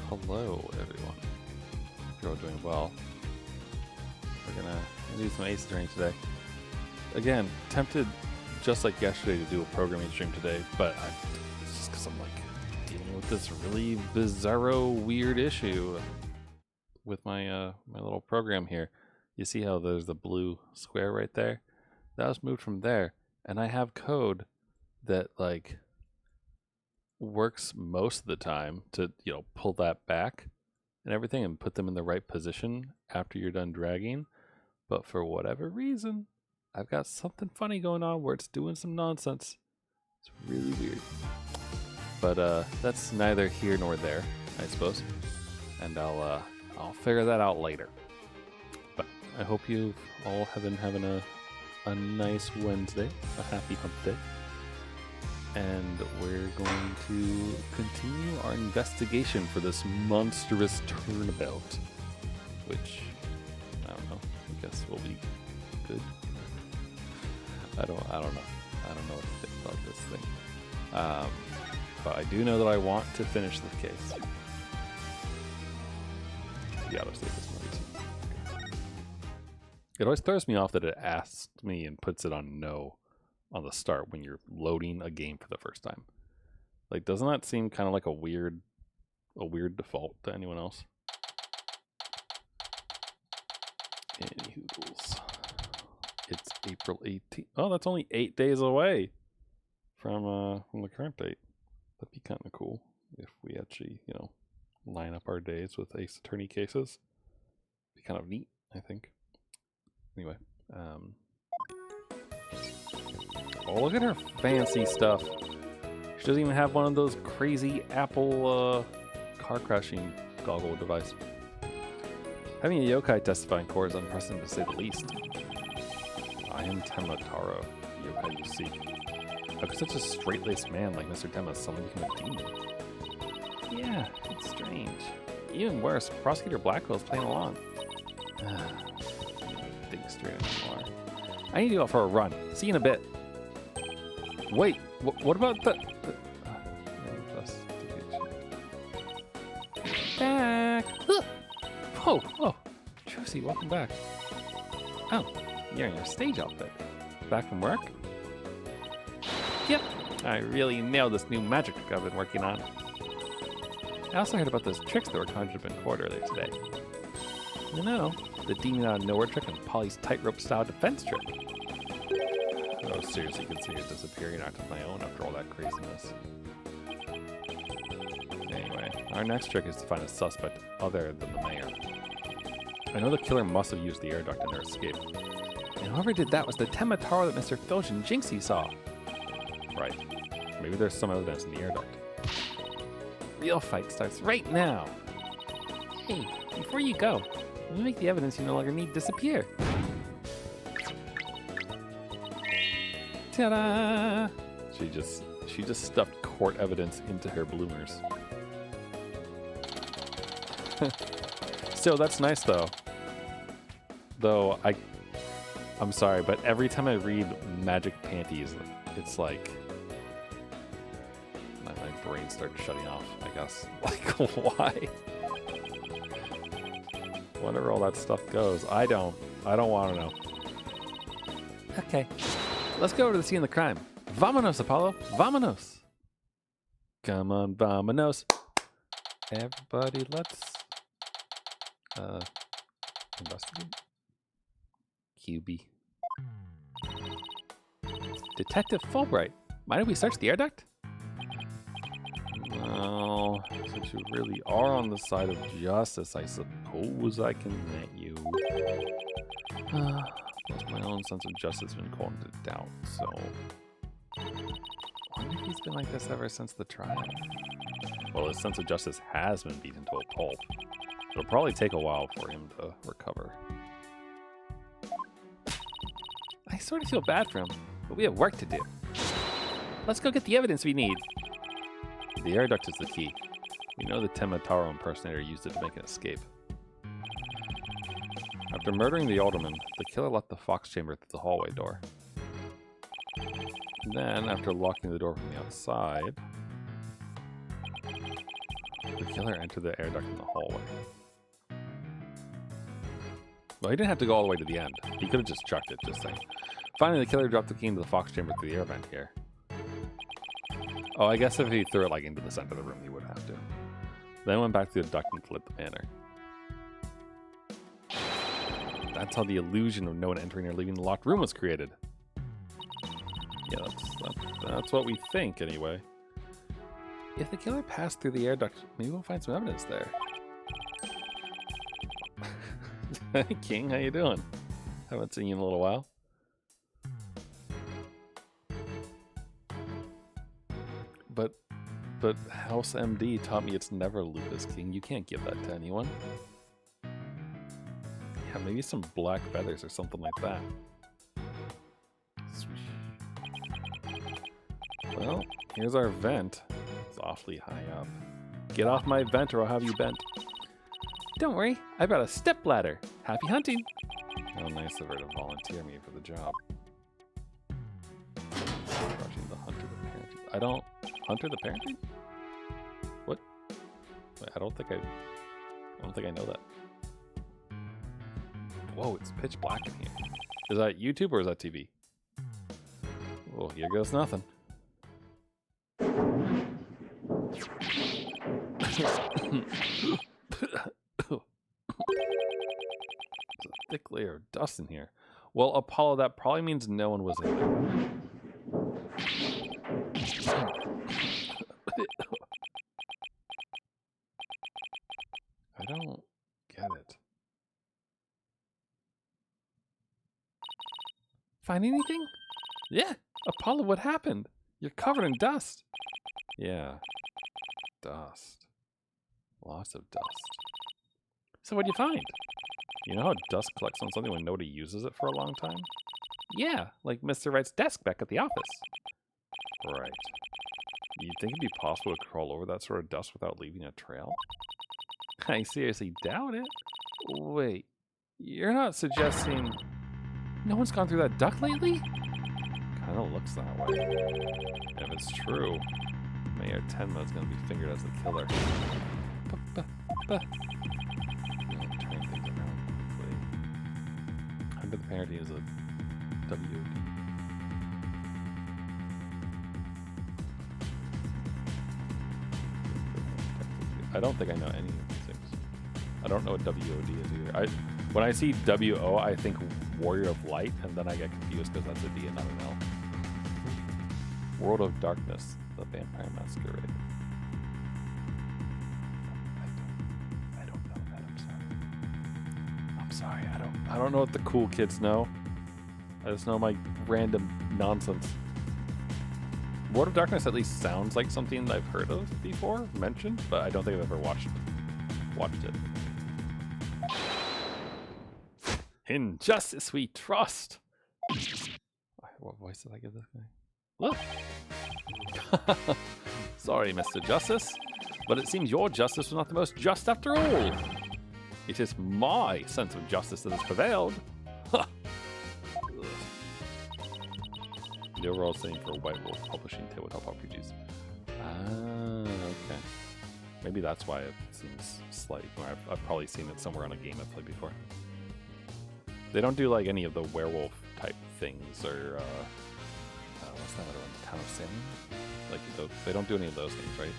Hello, everyone. Hope you're all doing well. We're gonna do some Ace Attorney today. Again, tempted, just like yesterday, to do a programming stream today, but it's just because I'm like dealing with this really bizarro, weird issue with my my little program here. You see how there's the blue square right there? That was moved from there, and I have code that like works most of the time to pull that back and everything and put them in the right position after you're done dragging. But for whatever reason, I've got something funny going on where it's doing some nonsense. It's really weird. But that's neither here nor there, I suppose. And I'll figure that out later. But I hope you all have been having a nice Wednesday, a happy hump day. And we're going to continue our investigation for this monstrous turnabout, which, I don't know, I guess will be good. I don't know. I don't know what to think about this thing. But I do know that I want to finish this case. Yeah, let's take this movie. It always throws me off that it asks me and puts it on no on the start when you're loading a game for the first time. Like, doesn't that seem kind of like a weird default to anyone else? Anywho's, it's April 18th. Oh, that's only 8 days away from the current date. That'd be kind of cool if we actually, line up our days with Ace Attorney cases. Be kind of neat, I think. Anyway, oh, look at her fancy stuff. She doesn't even have one of those crazy Apple car crashing goggle device. Having a yokai testify in court is unprecedented to say the least. I am Tenma Taro, the yokai you seek. How could such a straight-laced man like Mr. Tenma suddenly become a demon? Yeah, it's strange. Even worse, Prosecutor Blackquill is playing along. Think straight anymore. I need to go out for a run. See you in a bit. Wait, what about the back? Oh, Josie, welcome back. Oh, you're in your stage outfit. Back from work? Yep, I really nailed this new magic trick I've been working on. I also heard about those tricks that were conjured up in court earlier today. You know, the demon out of nowhere trick and Polly's tightrope style defense trick. Oh, seriously, consider disappearing out of my own after all that craziness. Anyway, our next trick is to find a suspect other than the mayor. I know the killer must have used the air duct in their escape. And whoever did that was the Tenma Taro that Mr. Filch and Jinxie saw. Right. Maybe there's some evidence in the air duct. Real fight starts right now. Hey, before you go, let me make the evidence you no longer need disappear. Ta-da! She just stuffed court evidence into her bloomers. Still, that's nice though. Though I'm sorry, but every time I read magic panties, it's like my brain starts shutting off, I guess. Like, why? Whatever all that stuff goes, I don't want to know. Okay. Let's go over to the scene of the crime. Vamonos, Apollo. Vamonos. Come on, vamonos. Everybody, let's investigate. QB. Detective Fullbright. Mind if we search the air duct? Well, since you really are on the side of justice, I suppose I can let you. My own sense of justice has been called into doubt, so I wonder if he's been like this ever since the trial. Well, his sense of justice has been beaten to a pulp. It'll probably take a while for him to recover. I sort of feel bad for him, but we have work to do. Let's go get the evidence we need. The air duct is the key. We know the Tenma Taro impersonator used it to make an escape. After murdering the alderman, the killer left the fox chamber through the hallway door. Then, after locking the door from the outside, The killer entered the air duct in the hallway. Well, he didn't have to go all the way to the end. He could have just chucked it, just saying. Finally, the killer dropped the key into the fox chamber through the air vent here. Oh, I guess if he threw it like into the center of the room, he would have to. Then went back through the duct and lit the banner. That's how the illusion of no one entering or leaving the locked room was created. Yeah, that's what we think, anyway. If the killer passed through the air duct, maybe we'll find some evidence there. Hey, King, how you doing? Haven't seen you in a little while. But House MD taught me it's never Lupus King. You can't give that to anyone. Yeah, maybe some black feathers or something like that. Well, here's our vent. It's awfully high up. Get off my vent or I'll have you bent. Don't worry, I brought a step ladder. Happy hunting. How nice of her to volunteer me for the job. Rushing the hunter the parenting. I don't... Hunter the parenting? What? Wait, I don't think I know that. Whoa, it's pitch black in here. Is that YouTube or is that TV? Well, here goes nothing. There's a thick layer of dust in here. Well, Apollo, that probably means no one was in there. I don't get it. Find anything? Yeah, Apollo, what happened? You're covered in dust. Yeah, dust. Lots of dust. So what'd you find? You know how dust collects on something when nobody uses it for a long time? Yeah, like Mr. Wright's desk back at the office. Right. You'd think it'd be possible to crawl over that sort of dust without leaving a trail? I seriously doubt it. Wait, you're not suggesting... No one's gone through that duct lately? Kinda looks that way. And if it's true, Mayor Tenma is gonna be fingered as the killer. Turn things around quickly. Under the parenting is a WOD. I don't think I know any of these things. I don't know what WOD is either. When I see WO, I think Warrior of Light, and then I get confused because that's a D and not an L. World of Darkness, the Vampire Masquerade. I don't know that. I'm sorry. I don't know what the cool kids know. I just know my random nonsense. World of Darkness at least sounds like something that I've heard of before, mentioned, but I don't think I've ever watched it. In justice we trust. What voice did I give this guy? Look. Sorry, Mr. Justice, but it seems your justice was not the most just after all. It is my sense of justice that has prevailed. The overall thing for White Wolf publishing tabletop RPGs. Ah, okay. Maybe that's why it seems slightly more. I've probably seen it somewhere on a game I've played before. They don't do like any of the werewolf type things or what's that other one? Town of Salem? Like they don't do any of those things, right?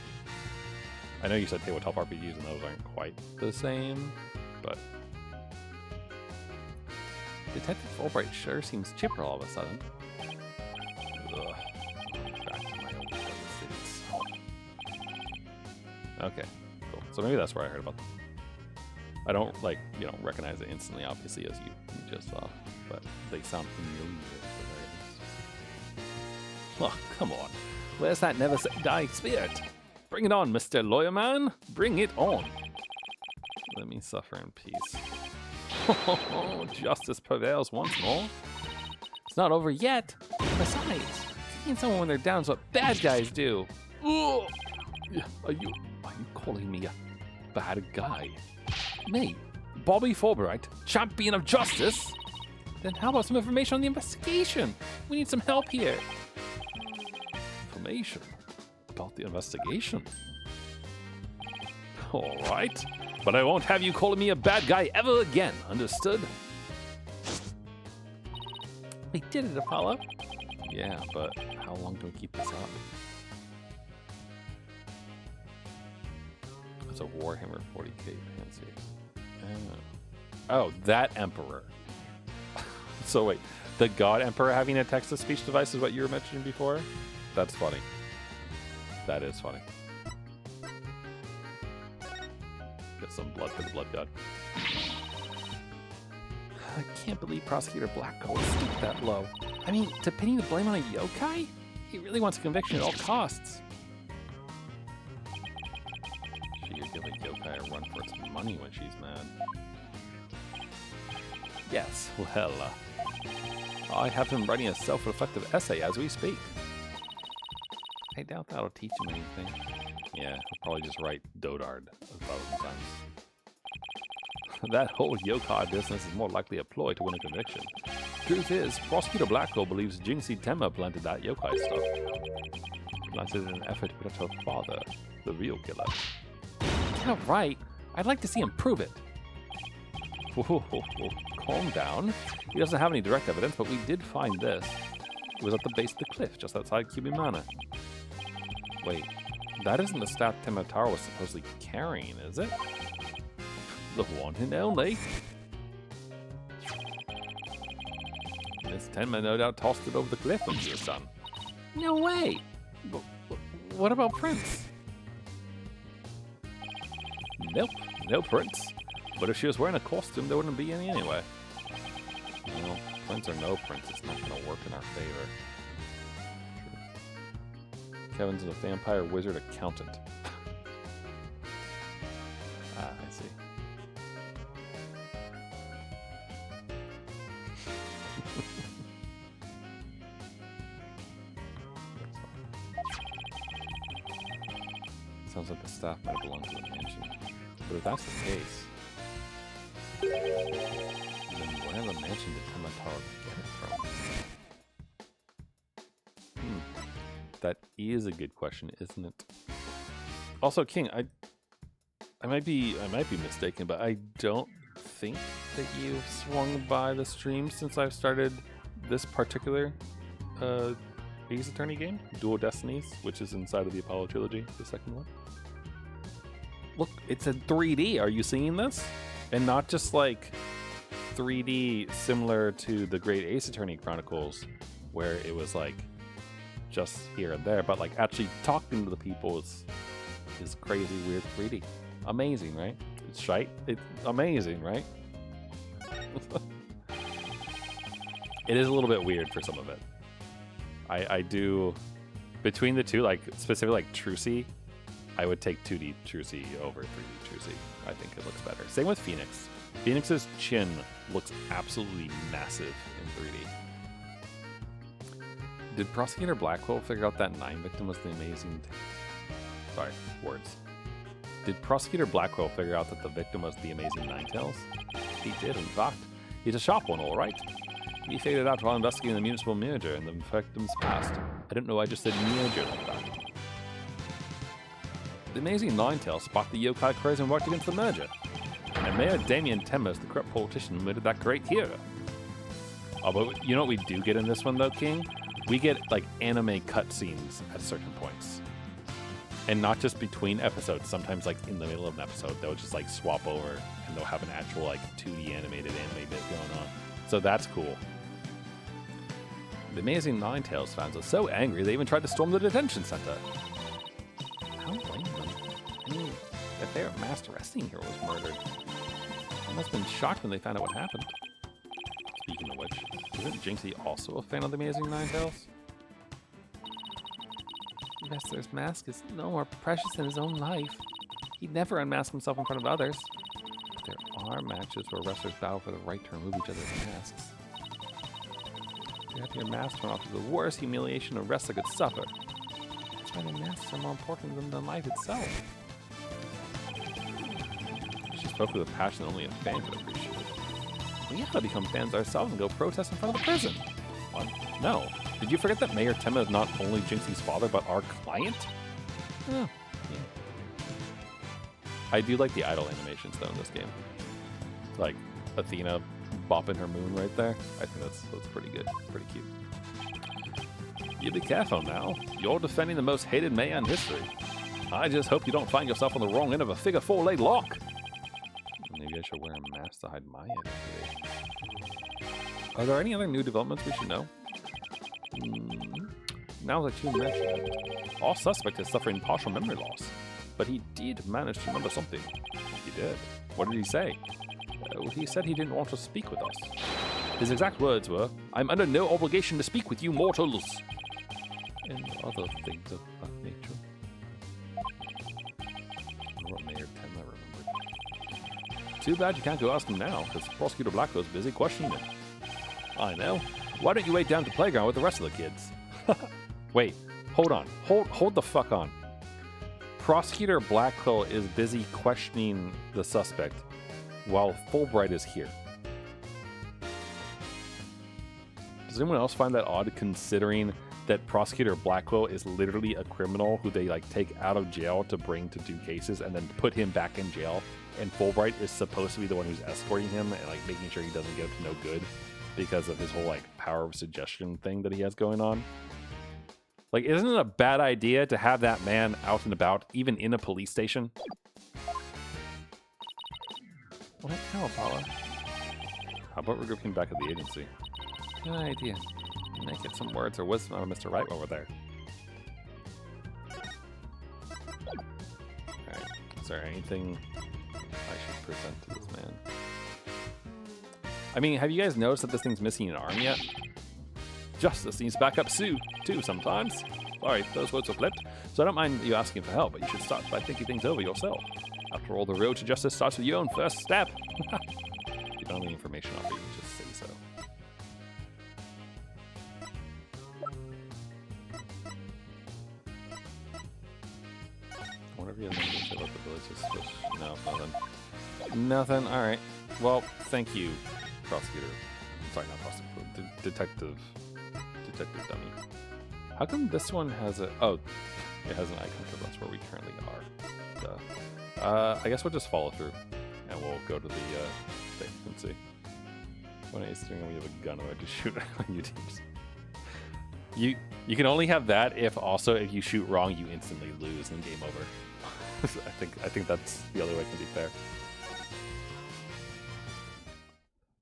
I know you said tabletop RPGs and those aren't quite the same, but Detective Fullbright sure seems chipper all of a sudden. Ugh. Back to my old things. Okay, cool. So maybe that's where I heard about them. I don't recognize it instantly, obviously, as you just saw, but they sound familiar. Oh, come on. Where's that never say die spirit? Bring it on, Mr. Lawyer Man. Bring it on. Let me suffer in peace. Justice prevails once more. It's not over yet. Besides, seeing someone when they're down is what bad guys do. Are you calling me a bad guy? Me, Bobby Fullbright, champion of justice? Then how about some information on the investigation? We need some help here. Information about the investigation? All right. But I won't have you calling me a bad guy ever again, understood? We did it, Apollo. Yeah, but how long can we keep this up? It's a Warhammer 40k fancy. Oh, that Emperor. So wait, the God Emperor having a text-to-speech device is what you were mentioning before? That's funny. That is funny. Get some blood for the blood god. I can't believe Prosecutor Blackquill would stoop that low. I mean, to pinning the blame on a yokai? He really wants a conviction at all costs. She could give a yokai a run for its money when she's mad. Yes, well, I have him writing a self-reflective essay as we speak. I doubt that'll teach him anything. Yeah, he'll probably just write Dodard 1,000 times. That whole yokai business is more likely a ploy to win a conviction. Truth is, Prosecutor Blackquill believes Jinxie Tenma planted that yokai stuff. Planted in an effort to protect her father, the real killer. Yeah, right. I'd like to see him prove it. Whoa, calm down. He doesn't have any direct evidence, but we did find this. It was at the base of the cliff, just outside Cubi Manor. Wait, that isn't the staff Tenma Taro was supposedly carrying, is it? The one and only. Miss Tenma no doubt tossed it over the cliff when she was done. No way! What about Prince? Nope, no Prince. But if she was wearing a costume, there wouldn't be any anyway. Well, Prince or no Prince, it's not going to work in our favor. Kevin's a vampire wizard accountant. Ah, I see. Sounds like the staff might belong to the mansion. But if that's the case, then where the mansion did Tenma Taro get it from? That is a good question, isn't it? Also, King, I might be mistaken, but I don't think that you've swung by the stream since I've started this particular Ace Attorney game, Duel Destinies, which is inside of the Apollo trilogy, the second one. Look, it's in 3D. Are you seeing this? And not just like 3D similar to the Great Ace Attorney Chronicles, where it was like just here and there, but like actually talking to the people is crazy weird 3D. Amazing, right? It's shite. It's amazing, right? It is a little bit weird for some of it. I do, between the two, like specifically like Trucy, I would take 2D Trucy over 3D Trucy. I think it looks better. Same with Phoenix. Phoenix's chin looks absolutely massive in 3D. Did Prosecutor Blackquill figure out that 9 victim was the amazing... Sorry, words. Did Prosecutor Blackquill figure out that the victim was the amazing Ninetales? He did, in fact. He's a sharp one, all right. He figured it out while investigating the municipal merger and the victim's past. I didn't know I just said merger like that. The amazing Ninetales spotted the yokai craze and worked against the merger. And Mayor Damien Temmers, the corrupt politician, murdered that great hero. Oh, but you know what we do get in this one, though, King? We get, like, anime cutscenes at certain points. And not just between episodes. Sometimes, like, in the middle of an episode, they'll just, like, swap over and they'll have an actual, like, 2D animated anime bit going on. So that's cool. The amazing Ninetales fans are so angry they even tried to storm the detention center. How blame them? I mean, if their master wrestling hero was murdered, they must have been shocked when they found out what happened. Speaking of which, isn't Jinxie also a fan of the amazing Ninetales? The wrestler's mask is no more precious than his own life. He'd never unmask himself in front of others. But there are matches where wrestlers battle for the right to remove each other's masks. To have your mask torn off is the worst humiliation a wrestler could suffer. That's why the masks are more important than life itself. She spoke with a passion that only a fan could appreciate. We have to become fans ourselves and go protest in front of the prison. What? No. Did you forget that Mayor Tenma is not only Jinxie's father, but our client? Oh, yeah. I do like the idle animations though in this game. Like Athena bopping her moon right there. I think that's pretty good, pretty cute. You be careful now. You're defending the most hated Maya in history. I just hope you don't find yourself on the wrong end of a figure 4 laid lock. Maybe I should wear a mask to hide my identity. Are there any other new developments we should know? Now that you mention it, our suspect is suffering partial memory loss, but he did manage to remember something. He did. What did he say? He said he didn't want to speak with us. His exact words were, "I'm under no obligation to speak with you mortals." And other things of that nature. What Mayor 10 I remembered. Too bad you can't go ask him now, because Prosecutor Blackquill's busy questioning him. I know. Why don't you wait down at the playground with the rest of the kids? Wait, hold on. Hold the fuck on. Prosecutor Blackquill is busy questioning the suspect while Fullbright is here. Does anyone else find that odd, considering that Prosecutor Blackquill is literally a criminal who they like take out of jail to bring to do cases and then put him back in jail, and Fullbright is supposed to be the one who's escorting him and like making sure he doesn't get up to no good because of his whole like power of suggestion thing that he has going on? Like, isn't it a bad idea to have that man out and about, even in a police station? What the hell, Apollo? How about regrouping back at the agency? Good idea. You might get some words or wisdom out of Mr. Wright while we're there. Alright, is there anything I should present to this man? I mean, have you guys noticed that this thing's missing an arm yet? Justice needs backup too sometimes. Sorry, those words were flipped, so I don't mind you asking for help, but you should start by thinking things over yourself. After all, the road to justice starts with your own first step. If you don't have any information off it, you just say so. Whatever you have to say about the village is switch. No, nothing. Nothing, alright. Well, thank you, prosecutor. Sorry, not prosecutor. Detective dummy. How come this one has a... Oh, it has an icon because that's where we currently are. Duh. I guess we'll just follow through and we'll go to the thing and see. When I string we have a gun or I just shoot on you teams. You can only have that if you shoot wrong you instantly lose and game over. I think that's the only way it can be fair.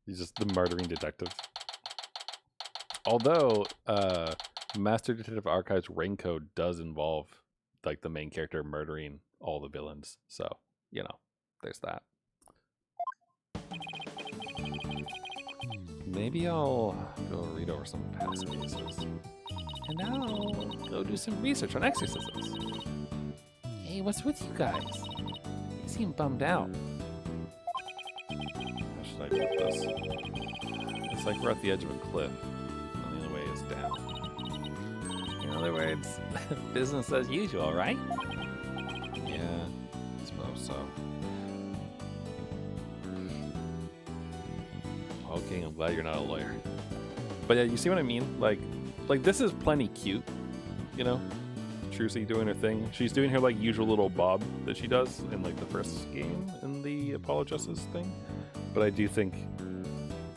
He's just the murdering detective. Although Master Detective Archive's ring code does involve like the main character murdering all the villains, so you know, there's that. Maybe I'll go read over some past cases, and I'll go do some research on exorcisms. Hey, what's with you guys? You seem bummed out. How should I put this? It's like we're at the edge of a cliff, and the only way is down. In other words, business as usual, right? Yeah, I suppose so. Okay, I'm glad you're not a lawyer. But yeah, you see what I mean? Like this is plenty cute, you know? Trucy doing her thing. She's doing her like usual little bob that she does in like the first game in the Apollo Justice thing. But I do think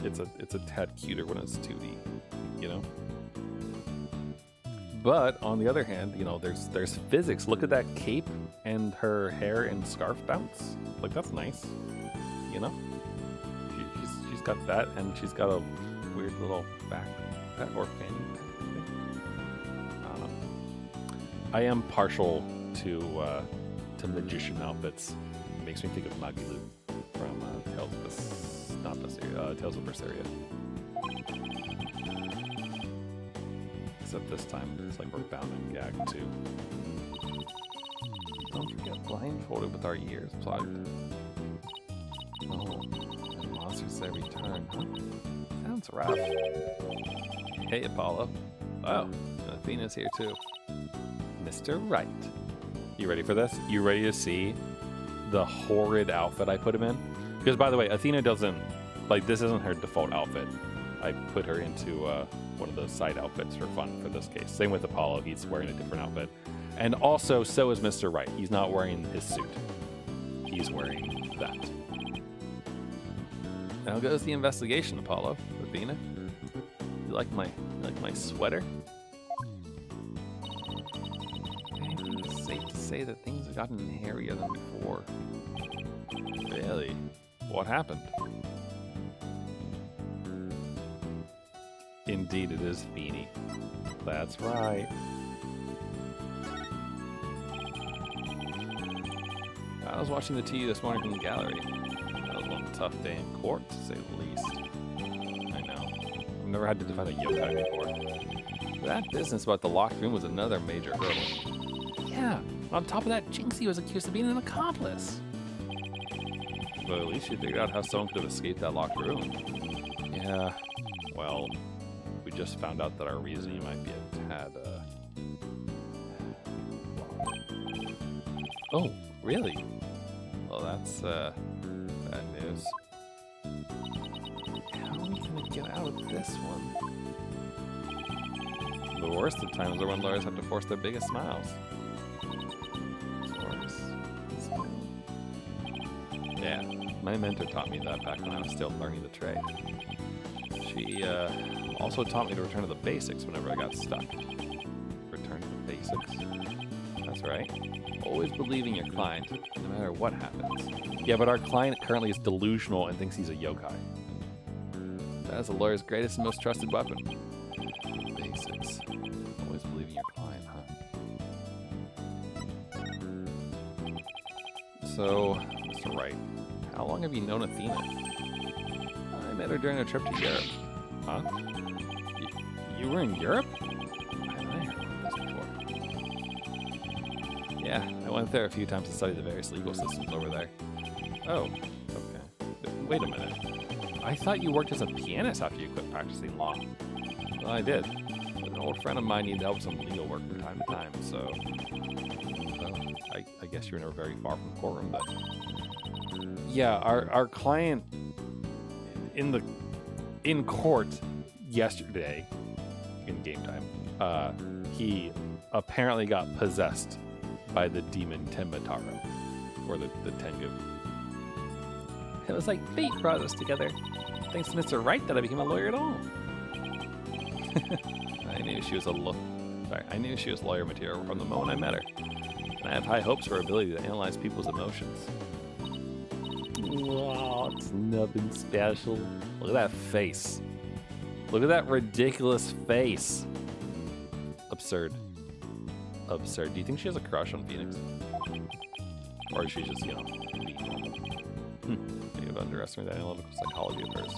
it's a tad cuter when it's 2D, you know? But on the other hand, you know, there's physics. Look at that cape and her hair and scarf bounce. Like that's nice, you know? She's got that, and she's got a weird little back or fanny thing. I don't know. I am partial to magician outfits. It makes me think of Magilu from Tales of Berseria. Except this time, it's like we're bound and gagged too. Don't forget blindfolded with our ears plugged. Oh, and monsters every turn, huh? Sounds rough. Hey, Apollo. Oh, Athena's here too. Mr. Wright. You ready for this? You ready to see the horrid outfit I put him in? Because, by the way, Athena doesn't... Like, this isn't her default outfit. I put her into one of those side outfits for fun for this case. Same with Apollo. He's wearing a different outfit. And also, so is Mr. Wright. He's not wearing his suit. he's wearing that. Now goes the investigation, Apollo. Athena, you like my sweater? I think it's safe to say that things have gotten hairier than before. Really? What happened? Indeed, it is Beanie. That's right. I was watching the TV this morning from the gallery. That was one tough day in court, to say the least. I know. I've never had to defend a yokai before. That business about the locked room was another major hurdle. Yeah, on top of that, Jinxie was accused of being an accomplice. But at least she figured out how someone could have escaped that locked room. Yeah, well, we just found out that our reasoning might be a tad, Oh, really? Well, that's, bad news. How are we gonna get out of this one? The worst of times are when lawyers have to force their biggest smiles. Yeah, my mentor taught me that back when I was still learning the trade. She also taught me to return to the basics whenever I got stuck. Return to the basics? That's right. Always believe in your client, no matter what happens. Yeah, but our client currently is delusional and thinks he's a yokai. That is a lawyer's greatest and most trusted weapon. Basics. Always believe in your client, huh? So, Mr. Wright, how long have you known Athena? I met her during a trip to Europe. Huh? You were in Europe? I heard of this before. Yeah, I went there a few times to study the various legal systems over there. Oh, okay. Wait a minute. I thought you worked as a pianist after you quit practicing law. Well, I did. But an old friend of mine needed help with some legal work from time to time, so... Well, I guess you were never very far from the courtroom, but... Yeah, our client in court yesterday, in game time, he apparently got possessed by the demon Tenmataro, or the Tengu. It was like fate brought us together. Thanks to Mr. Wright that I became a lawyer at all. I knew she was I knew she was lawyer material from the moment I met her. And I have high hopes for her ability to analyze people's emotions. Wow, it's nothing special. Look at that face. Look at that ridiculous face. Absurd. Absurd. Do you think she has a crush on Phoenix? Or is she just, you know, being normal? You've underestimated the analytical psychology of hers.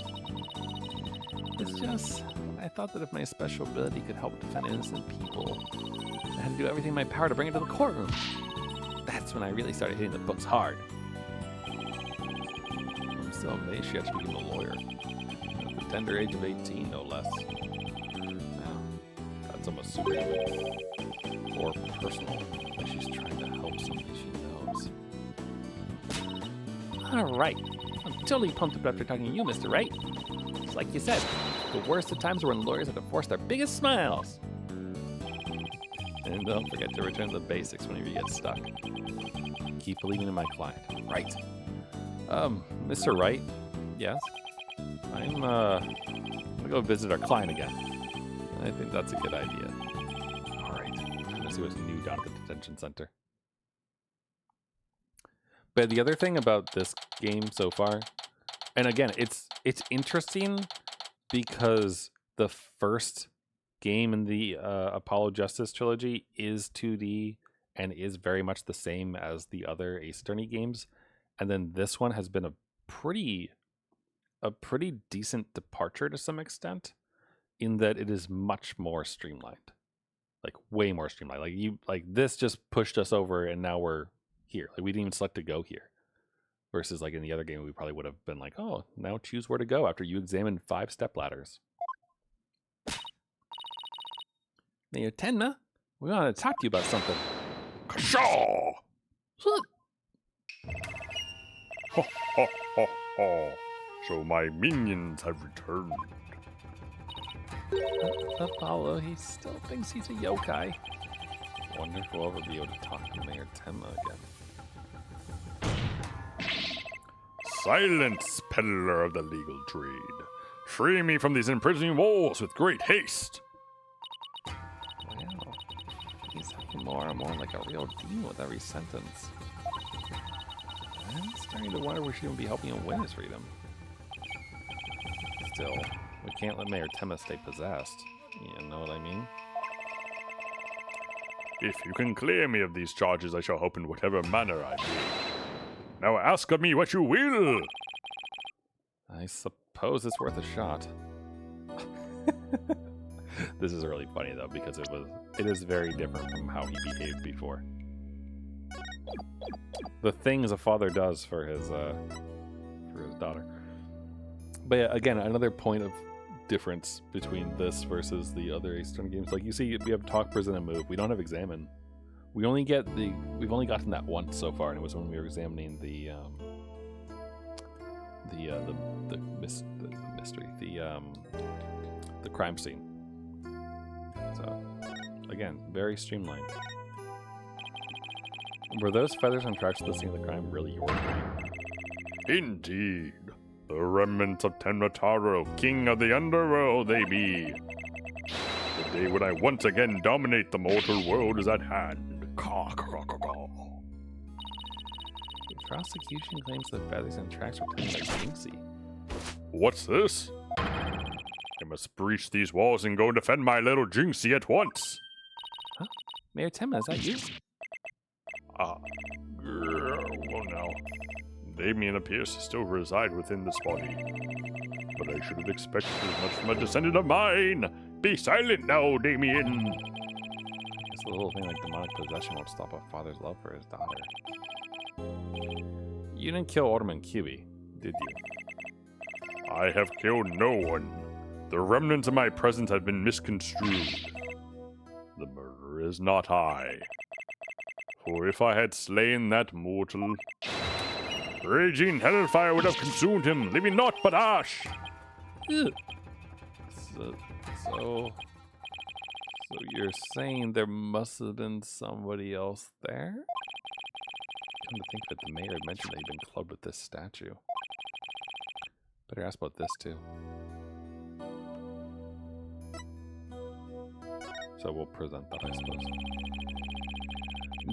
It's just, I thought that if my special ability could help defend innocent people, I had to do everything in my power to bring it to the courtroom. That's when I really started hitting the books hard. I'm still amazed she actually became a lawyer. At the tender age of 18, no less. Wow, that's almost super or personal, like she's trying to help somebody she knows. Alright, I'm totally pumped up after talking to you, Mr. Wright. It's like you said, the worst of times are when lawyers have to force their biggest smiles. And don't forget to return to the basics whenever you get stuck. Keep believing in my client. Right. Mr. Wright? Yes? I'm gonna go visit our client again. I think that's a good idea. Alright. Let's see what's new down at the detention center. But the other thing about this game so far, and again, it's interesting because the first game in the Apollo Justice trilogy is 2D and is very much the same as the other Ace Attorney games, and then this one has been a pretty decent departure to some extent, in that it is much more streamlined, like way more streamlined. Like this just pushed us over, and now we're here. Like we didn't even select to go here. Versus like in the other game, we probably would have been like, oh, now choose where to go after you examine 5 step ladders. Mayor Tenma, we want to talk to you about something. Kashaw! Ha ha ha ha. So my minions have returned. Apollo, he still thinks he's a yokai. Wonder if we'll ever be able to talk to Mayor Tenma again. Silence, peddler of the legal trade. Free me from these imprisoning walls with great haste. Wow. He's talking more and more like a real demon with every sentence. I'm starting to wonder if we shouldn't be helping him win his freedom. Still, we can't let Mayor Tema stay possessed. You know what I mean? If you can clear me of these charges, I shall help in whatever manner I may. Now ask of me what you will. I suppose it's worth a shot. This is really funny though, because it is very different from how he behaved before. The things a father does for his daughter. But yeah, again, another point of difference between this versus the other Ace Attorney games. Like you see, we have Talk, Present, and Move. We don't have Examine. We've only gotten that once so far, and it was when we were examining the mystery, the crime scene. So again, very streamlined. Were those feathers and tracks to the scene of the crime really your doing? Indeed. The remnants of Tenmataro, king of the underworld they be. The day when I once again dominate the mortal world is at hand. Caw, caw, caw, caw. The prosecution claims the feathers and tracks were taken by Jinxie. What's this? I must breach these walls and go defend my little Jinxie at once. Huh? Mayor Tema, is that you? Well now, Damien appears to still reside within this body. But I should have expected as much from a descendant of mine. Be silent now, Damien. It's a little thing like demonic possession won't stop a father's love for his daughter. You didn't kill Alderman Kiwi, did you? I have killed no one. The remnants of my presence have been misconstrued. The murderer is not I. For if I had slain that mortal, raging hellfire would have consumed him, leaving naught but ash. So you're saying there must have been somebody else there? Come to think that the mayor had mentioned that he'd been clubbed with this statue. Better ask about this too. So we'll present that, I suppose.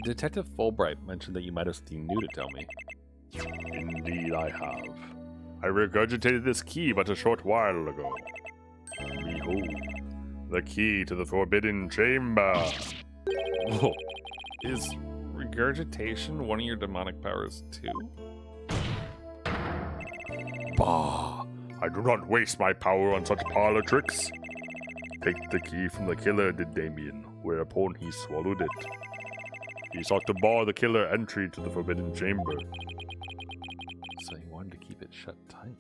Detective Fullbright mentioned that you might have something new to tell me. Indeed I have. I regurgitated this key but a short while ago. Behold, the key to the Forbidden Chamber. Whoa. Is regurgitation one of your demonic powers too? Bah! I do not waste my power on such parlor tricks. Take the key from the killer, did Damien, whereupon he swallowed it. He sought to bar the killer entry to the Forbidden Chamber. So he wanted to keep it shut tight.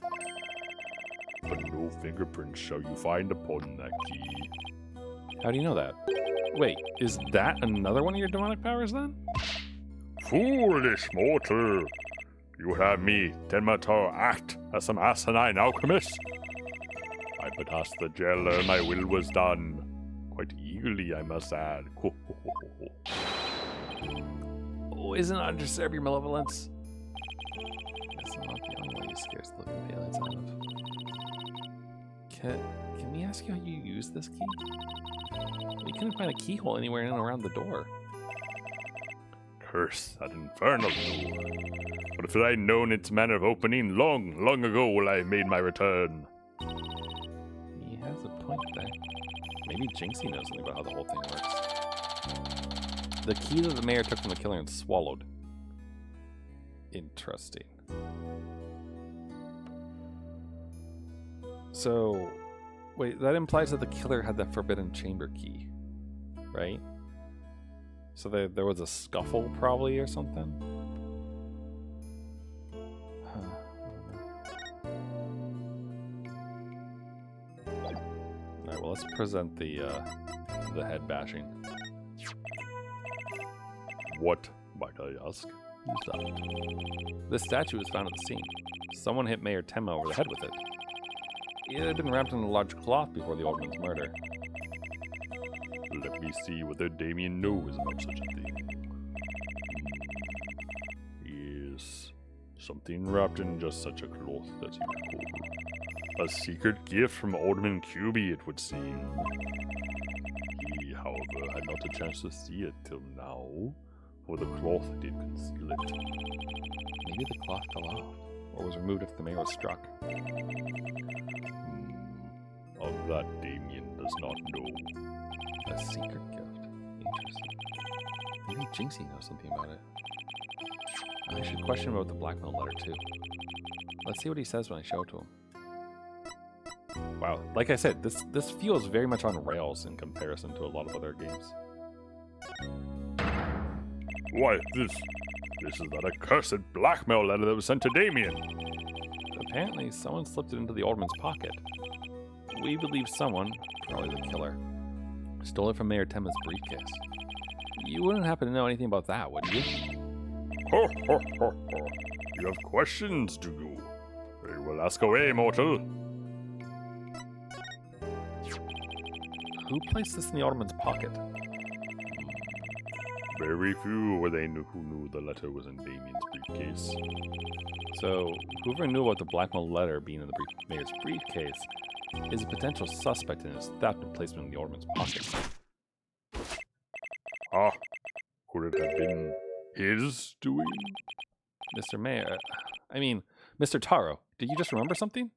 But no fingerprints shall you find upon that key. How do you know that? Wait, is that another one of your demonic powers then? Foolish mortal! You would have me, Tenmatar, act as some asinine alchemist? I but asked the jailer and my will was done. Quite eagerly, I must add. Ho, ho, ho, ho, ho. Oh, isn't it to serve your malevolence? Guess I'm not the only one you scares the living daylights out of. Can we ask you how you use this key? We couldn't find a keyhole anywhere in and around the door. Curse that infernal door. But if I had known its manner of opening, long, long ago will I have made my return. He has a point there. Maybe Jinxie knows something about how the whole thing works. The key that the mayor took from the killer and swallowed. Interesting. So, wait, that implies that the killer had the Forbidden Chamber key, right? So there was a scuffle probably or something? Alright, well let's present the head bashing. What, might I ask? Who's that? This statue was found at the scene. Someone hit Mayor Tema over the head with it. It had been wrapped in a large cloth before the old man's murder. Let me see whether Damien knows about such a thing. Yes. Something wrapped in just such a cloth that you call. A secret gift from Alderman QB, it would seem. He, however, had not a chance to see it till now, for the cloth did conceal it. Maybe the cloth fell off, or was removed if the mayor was struck. Of that Damien does not know. A secret gift. Interesting. Maybe Jinxie knows something about it. I should question him about the blackmail letter too. Let's see what he says when I show it to him. Wow, like I said, this feels very much on rails in comparison to a lot of other games. Why, this is that accursed blackmail letter that was sent to Damien. Apparently, someone slipped it into the alderman's pocket. We believe someone, probably the killer, stole it from Mayor Temma's briefcase. You wouldn't happen to know anything about that, would you? Ho, ho, ho, ho. You have questions, do you? Very well, ask away, mortal. Who placed this in the alderman's pocket? Very few were they who knew the letter was in Damien's briefcase. So, whoever knew about the blackmail letter being in the mayor's briefcase is a potential suspect in his theft and placement in the alderman's pocket. Ah, could it have been his doing? Mr. Mayor, Mr. Taro, did you just remember something?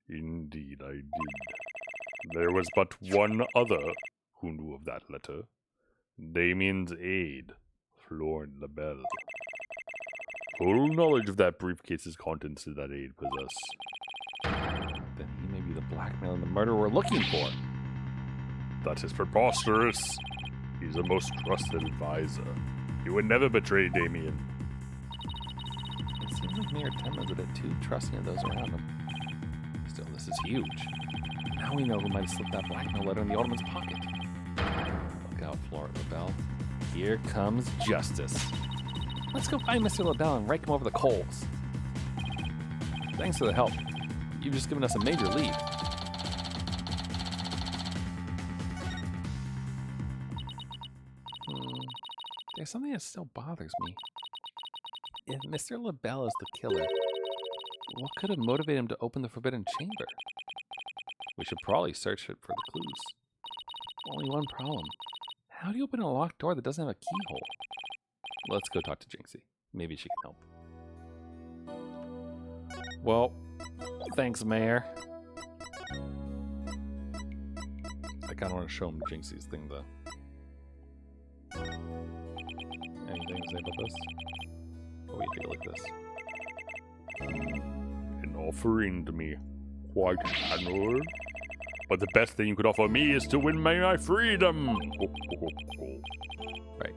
Indeed, I did. There was but one other who knew of that letter. Damien's aide, Florin LaBelle. Full knowledge of that briefcase's contents did that aide possess. Then he may be the blackmailer and the murderer we're looking for. That is preposterous. He's a most trusted advisor. He would never betray Damien. It seems like Mayor Temma's a bit too trusting of those around him. Still, this is huge. Now we know who might have slipped that blackmail letter in the alderman's pocket. Look out, Florin LaBelle. Here comes justice. Let's go find Mr. LaBelle and rake him over the coals. Thanks for the help. You've just given us a major lead. There's something that still bothers me. If Mr. LaBelle is the killer, what could have motivated him to open the forbidden chamber? We should probably search it for the clues. Only one problem. How do you open a locked door that doesn't have a keyhole? Let's go talk to Jinxie. Maybe she can help. Well, thanks, Mayor. I kind of want to show him Jinxie's thing, though. Anything to say about this? Oh, wait, take a look at this. An offering to me. Quite honored. But the best thing you could offer me is to win my freedom. Ho, ho, ho, ho. Right,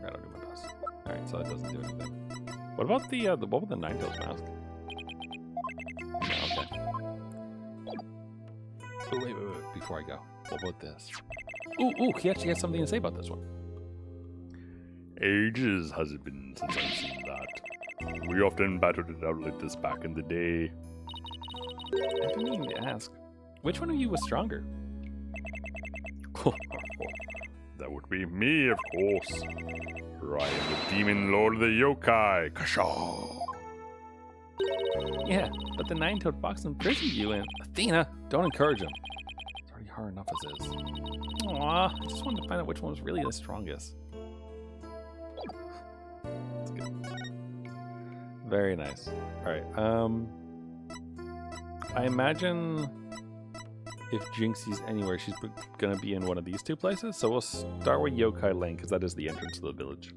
I'll do my best. Alright, so that doesn't do anything. What about the what about the Ninetales mask? Yeah, okay. Oh, wait, before I go. What about this? Ooh, he actually has something to say about this one. Ages has it been since I've seen that. We often battled it out like this back in the day. I've been meaning to ask, which one of you was stronger? That would be me, of course. For I am the demon lord of the yokai. Kashaw! Yeah, but the nine-toed fox imprisoned you, and Athena, don't encourage him. It's already hard enough as is. Aw, I just wanted to find out which one was really the strongest. That's good. Very nice. Alright, I imagine if Jinxie's anywhere, she's gonna be in one of these two places. So we'll start with Yokai Lane, because that is the entrance to the village.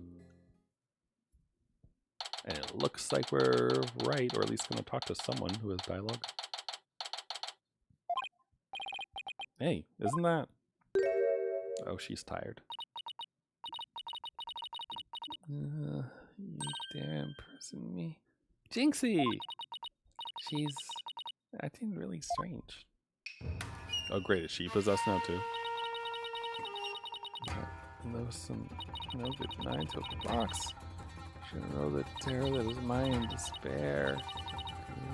And it looks like we're right, or at least gonna talk to someone who has dialogue. Hey, isn't that... Oh, she's tired. You dare imprison me. Jinxie! She's acting really strange. Oh great, is she possessed now too? Know some noted nine-toed fox. Should know the terror that is mine in despair.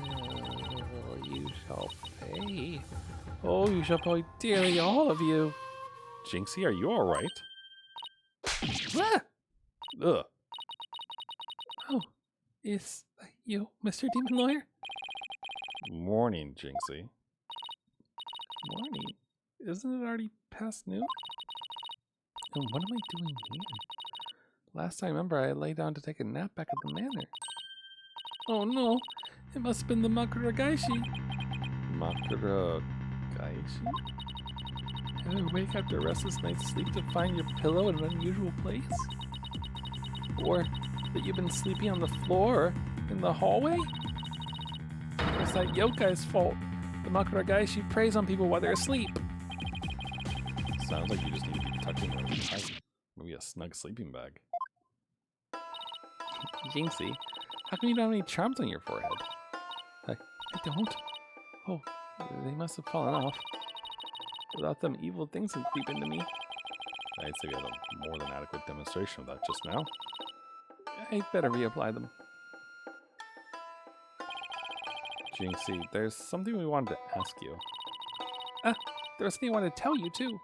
Oh, you shall pay. Oh, you shall pay dearly, all of you. Jinxie, are you alright? Ah! Ugh. Oh, is You, Mr. Demon Lawyer? Morning, Jinxie. Morning. Isn't it already past noon? And what am I doing here? Last I remember, I lay down to take a nap back at the manor. Oh no! It must have been the Makuragaishi. Makuragaishi? Ever wake after a restless night's sleep to find your pillow in an unusual place? Or that you've been sleeping on the floor in the hallway? Or is that yokai's fault? The Makuragaishi preys on people while they're asleep. Sounds like you just need to be tucked in a tight, maybe a snug sleeping bag. Jinxie, how come you don't have any charms on your forehead? I don't. Oh, they must have fallen off. Without them, evil things can creep into me. I'd say we had a more than adequate demonstration of that just now. I'd better reapply them. Jinxie, there's something we wanted to ask you. There was something I wanted to tell you, too.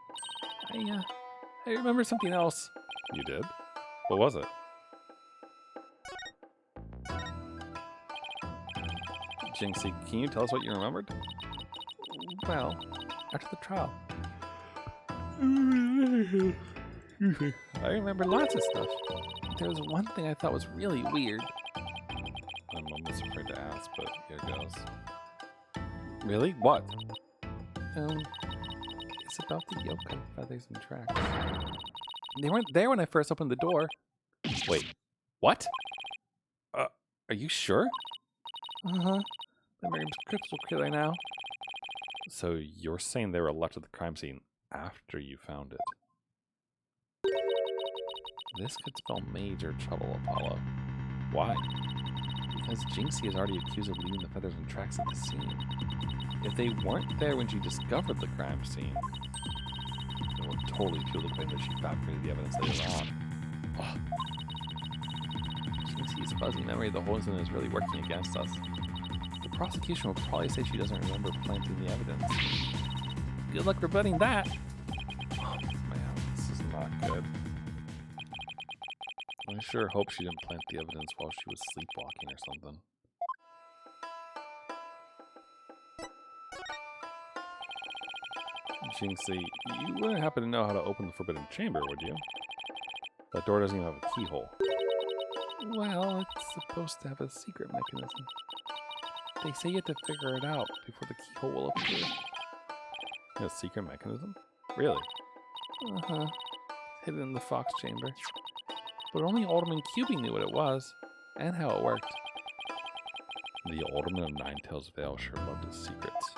I remember something else. You did? What was it? Jinxie, can you tell us what you remembered? Well, after the trial. I remember lots of stuff. There was one thing I thought was really weird. I'm almost afraid to ask, but here goes. Really? What? It's about the yokai feathers and tracks. They weren't there when I first opened the door. Wait, what? Are you sure? Uh-huh. My name's crystal clear now. So you're saying they were left at the crime scene after you found it? This could spell major trouble, Apollo. Why? Because Jinxie is already accused of leaving the feathers and tracks at the scene. If they weren't there when she discovered the crime scene, it would totally fuel the claim that she fabricated the evidence later on. Oh. Jinxie's fuzzy memory of the whole incident is really working against us. The prosecution will probably say she doesn't remember planting the evidence. Good luck rebutting that! Oh man, this is not good. I sure hope she didn't plant the evidence while she was sleepwalking or something. Jinxie, you wouldn't happen to know how to open the Forbidden Chamber, would you? That door doesn't even have a keyhole. Well, it's supposed to have a secret mechanism. They say you have to figure it out before the keyhole will appear. A secret mechanism? Really? Uh-huh. Hidden in the Fox Chamber. But only Alderman Cubey knew what it was, and how it worked. The Alderman of Ninetails Vale sure loved his secrets.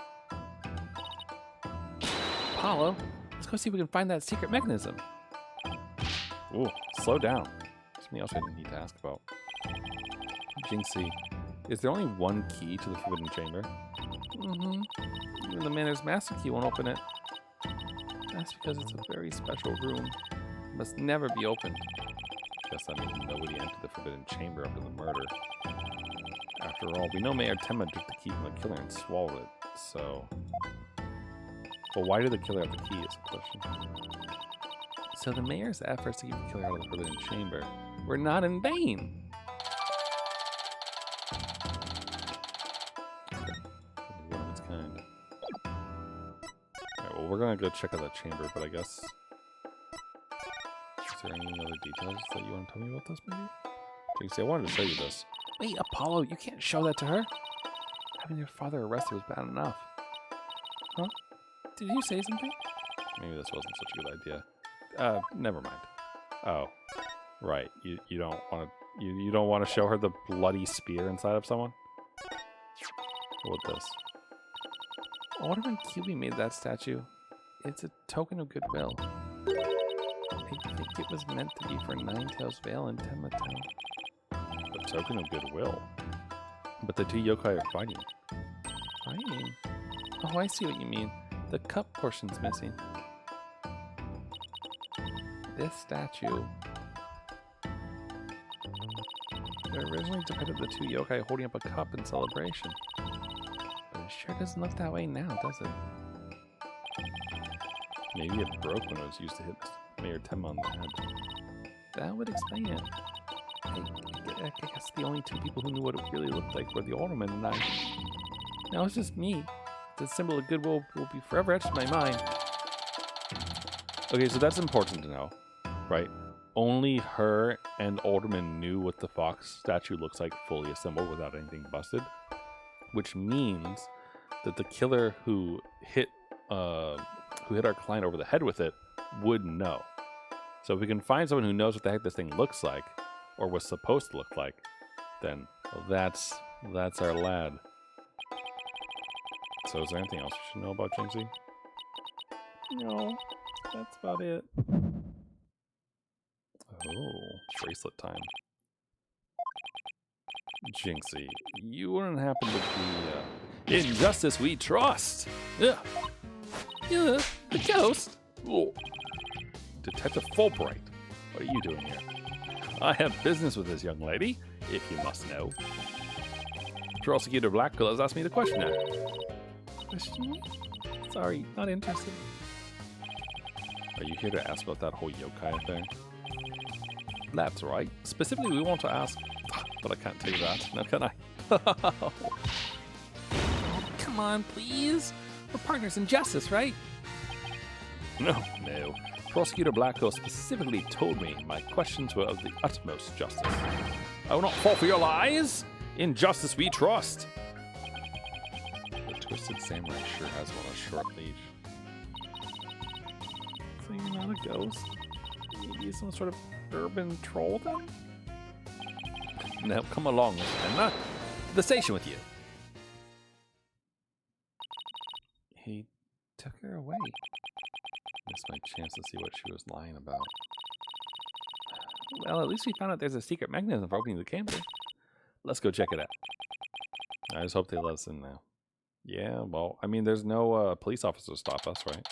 Apollo, let's go see if we can find that secret mechanism. Ooh, slow down. Something else I didn't need to ask about. Jinxie, is there only one key to the Forbidden Chamber? Mm-hmm. Even the Manor's master key won't open it. That's because it's a very special room. It must never be opened. Guess that means nobody entered the Forbidden Chamber after the murder. After all, we know Mayor Tenma took the key from the killer and swallowed it, so... Well, why did the killer have the key is the question. So the mayor's efforts to keep the killer out of the Forbidden Chamber were not in vain. One of its kind. Alright, well, we're gonna go check out that chamber, but I guess... Is there any other details that you want to tell me about this, maybe? Jinxie, I wanted to show you this. Wait, Apollo, you can't show that to her. Having your father arrested was bad enough. Huh? Did you say something? Maybe this wasn't such a good idea. Never mind. Oh, right. You don't want to you don't want to show her the bloody spear inside of someone? What with this? Alderman Cubey made that statue. It's a token of goodwill. I think it was meant to be for Ninetails Vale and Tenma Town. A token of goodwill? But the two yokai are fighting. Fighting? Oh, I see what you mean. The cup portion's missing. This statue... It originally depicted the two yokai holding up a cup in celebration. But it sure doesn't look that way now, does it? Maybe it broke when it was used to hit Mayor Tenma on the head. That would explain it. I guess the only two people who knew what it really looked like were the alderman and I. Now it's just me. The symbol of goodwill will be forever etched in my mind. Okay, so that's important to know, right? Only her and Alderman knew what the fox statue looks like fully assembled without anything busted, which means that the killer who hit our client over the head with it would know. So if we can find someone who knows what the heck this thing looks like, or was supposed to look like, then that's our lad. So is there anything else you should know about Jinxie? No, that's about it. Oh, bracelet time. Jinxie, you wouldn't happen to be, in justice we trust! Yeah, a ghost? Oh. Detective Fullbright, what are you doing here? I have business with this young lady, if you must know. Prosecutor Blackquill has asked me to question her. Question me? Sorry, not interested. Are you here to ask about that whole yokai thing? That's right. Specifically, we want to ask... But I can't tell you that. Now can I? Oh, come on, please. We're partners in justice, right? No. Prosecutor Blackquill specifically told me my questions were of the utmost justice. I will not fall for your lies. In justice we trust. The Twisted Samurai sure has one on a short leash. So you're not a ghost? Maybe some sort of urban troll then? Now come along, Miss Emma. To the station with you. He took her away. Missed my chance to see what she was lying about. Well, at least we found out there's a secret mechanism for opening the camper. Let's go check it out. I just hope they let us in now. Yeah, well, I mean, there's no police officer to stop us, right?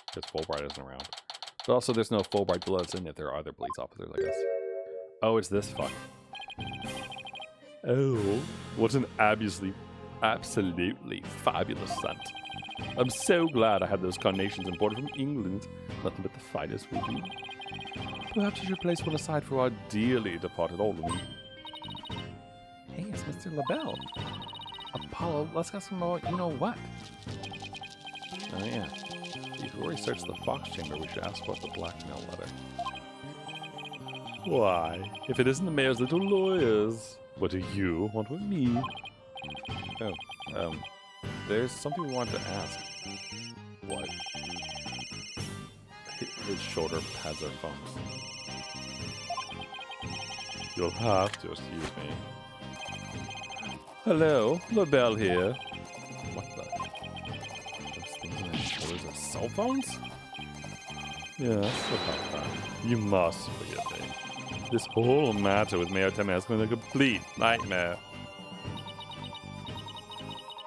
Because Fullbright isn't around. But also, there's no Fullbright to let us in if there are other police officers, I guess. Oh, it's this fuck. Oh, what an absolutely fabulous scent. I'm so glad I had those carnations imported from England. Nothing but the finest ruby. Perhaps you should place one aside for our dearly departed alderman. Hey, it's Mr. LaBelle. Apollo, let's ask him about you-know-what. Oh, yeah. Before we search the Fox Chamber, we should ask about the blackmail letter. Why? If it isn't the mayor's little lawyers, what do you want with me? Oh, there's something we wanted to ask. What? His shoulder pads our thumbs. You'll have to excuse me. Hello, LaBelle here. What the? Those things on his shoulders are cell phones? Yes, about that. You must forgive me. This whole matter with Mayor Temme has been a complete nightmare.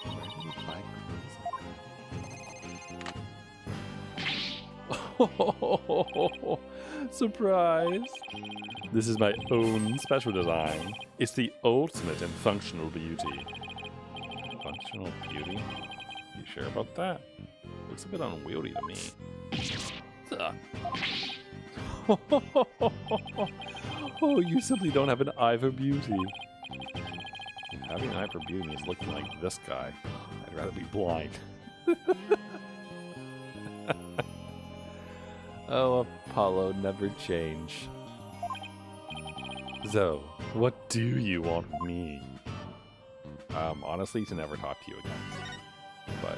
Where did he buy clothes? Surprise! This is my own special design. It's the ultimate in functional beauty. Functional beauty? You sure about that? Looks a bit unwieldy to me. Oh, you simply don't have an eye for beauty. Having an eye for beauty means looking like this guy. I'd rather be blind. Oh, Apollo, never change. So, what do you want with me? Honestly, to never talk to you again. But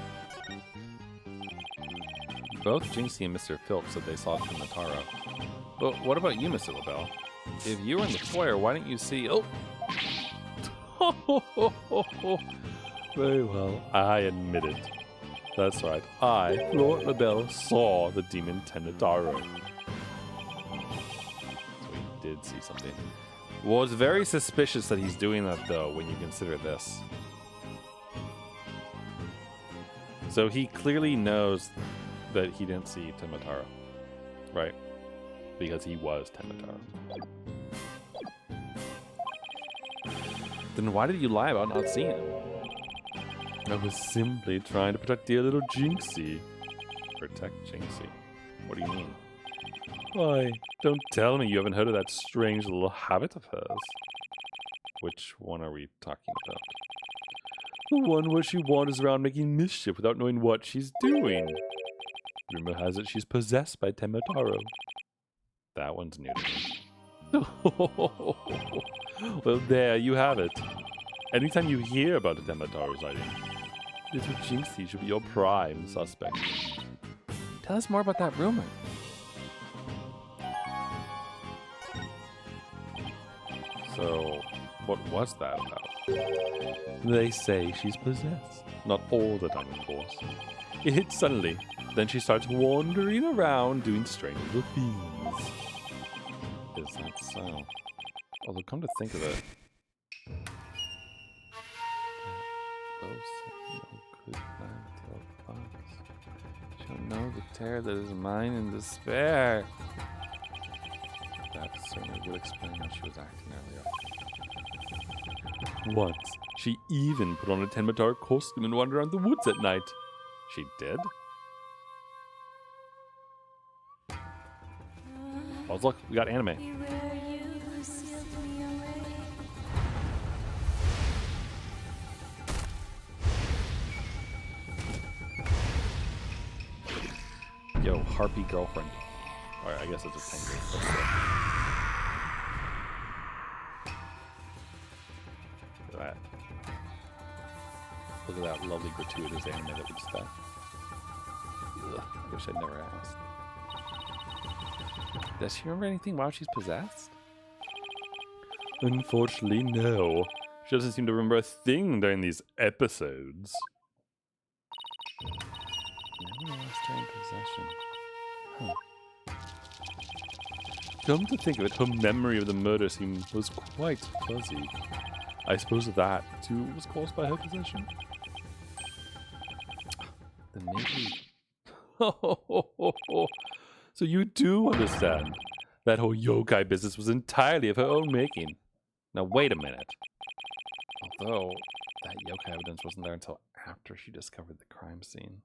both Jinxie and Mr. Philp said they saw Tomataro. But what about you, Mr. LaBelle? If you were in the foyer, why didn't you see... Oh! Very well, I admit it. That's right, I, Lord LaBelle, saw the demon Tomataro. So he did see something. Well, it's very suspicious that he's doing that, though, when you consider this. So he clearly knows that he didn't see Tomataro, right? Because he was Tomataro. Then why did you lie about not seeing him? I was simply trying to protect dear little Jinxie. Protect Jinxie? What do you mean? Why, Don't tell me you haven't heard of that strange little habit of hers. Which one are we talking about? The one where she wanders around making mischief without knowing what she's doing. Rumor has it she's possessed by Temotaro. That one's new to me. Well, there you have it. Anytime you hear about a Temotaro sighting, little Jinxie should be your prime suspect. Tell us more about that rumor. So, what was that about? They say she's possessed. Not all the time, of course. It hits suddenly. Then she starts wandering around doing strange little things. Is that so? Although, come to think of it... She'll know the terror that is mine in despair. That certainly would explain how she was acting earlier. Once, she even put on a Tenmatar costume and wandered around the woods at night. She did? Oh, look, we got anime. Yo, harpy girlfriend. Or I guess it's a penguin. Look at that. Look at that lovely gratuitous anime that we just got. Ugh, I wish I'd never asked. Does she remember anything while she's possessed? Unfortunately, no. She doesn't seem to remember a thing during these episodes. Never lost during possession. Huh. Come to think of it, her memory of the murder scene was quite fuzzy. I suppose that, too, was caused by her possession. Then maybe... So you do understand. That whole yokai business was entirely of her own making. Now wait a minute. Although, that yokai evidence wasn't there until after she discovered the crime scene.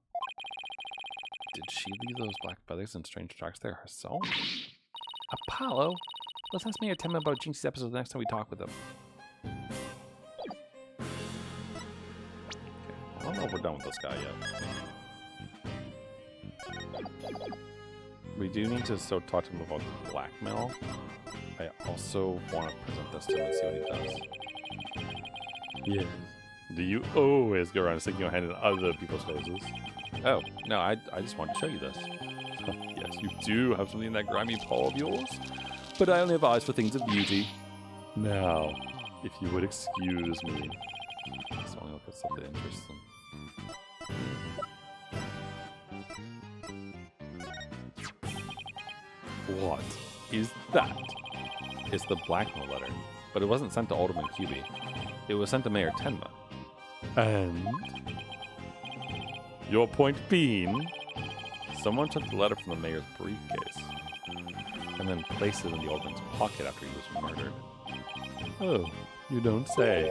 Did she leave those black feathers and strange tracks there herself? Apollo, let's ask me or Tim about Jinxie's episode the next time we talk with him. Okay, I don't know if we're done with this guy yet. We do need to still talk to him about the blackmail. I also want to present this to him and see what he does. Yeah. Do you always go around sticking your hand in other people's faces? Oh, no, I just wanted to show you this. Yes, you do have something in that grimy paw of yours, but I only have eyes for things of beauty. Now, if you would excuse me. Let's only look at stuff that interests them. What is that? It's the blackmail letter, but it wasn't sent to Alderman QB. It was sent to Mayor Tenma. And? Your point being, someone took the letter from the mayor's briefcase and then placed it in the Alderman's pocket after he was murdered. Oh, you don't say.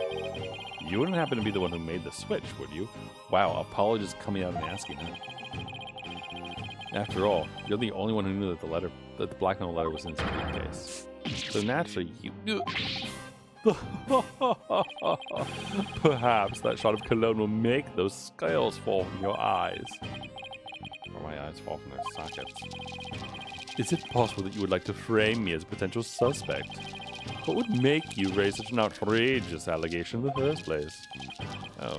You wouldn't happen to be the one who made the switch, would you? Wow, Apollo just coming out and asking that. After all, you're the only one who knew that the blackmail letter was in his briefcase. So naturally, you... Perhaps that shot of cologne will make those scales fall from your eyes. Or my eyes fall from their sockets. Is it possible that you would like to frame me as a potential suspect? What would make you raise such an outrageous allegation in the first place? Oh,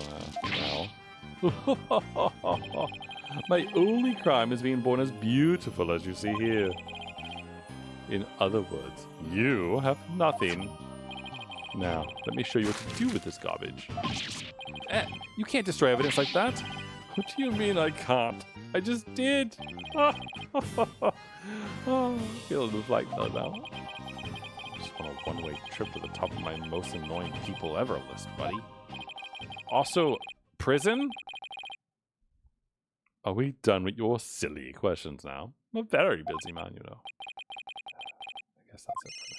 well. My only crime is being born as beautiful as you see here. In other words, you have nothing. Now, let me show you what to do with this garbage. You can't destroy evidence like that. What do you mean I can't? I just did. Oh, feeling like that now. I just want a one-way trip to the top of my most annoying people ever list, buddy. Also, prison? Are we done with your silly questions now? I'm a very busy man, you know. I guess that's it for now.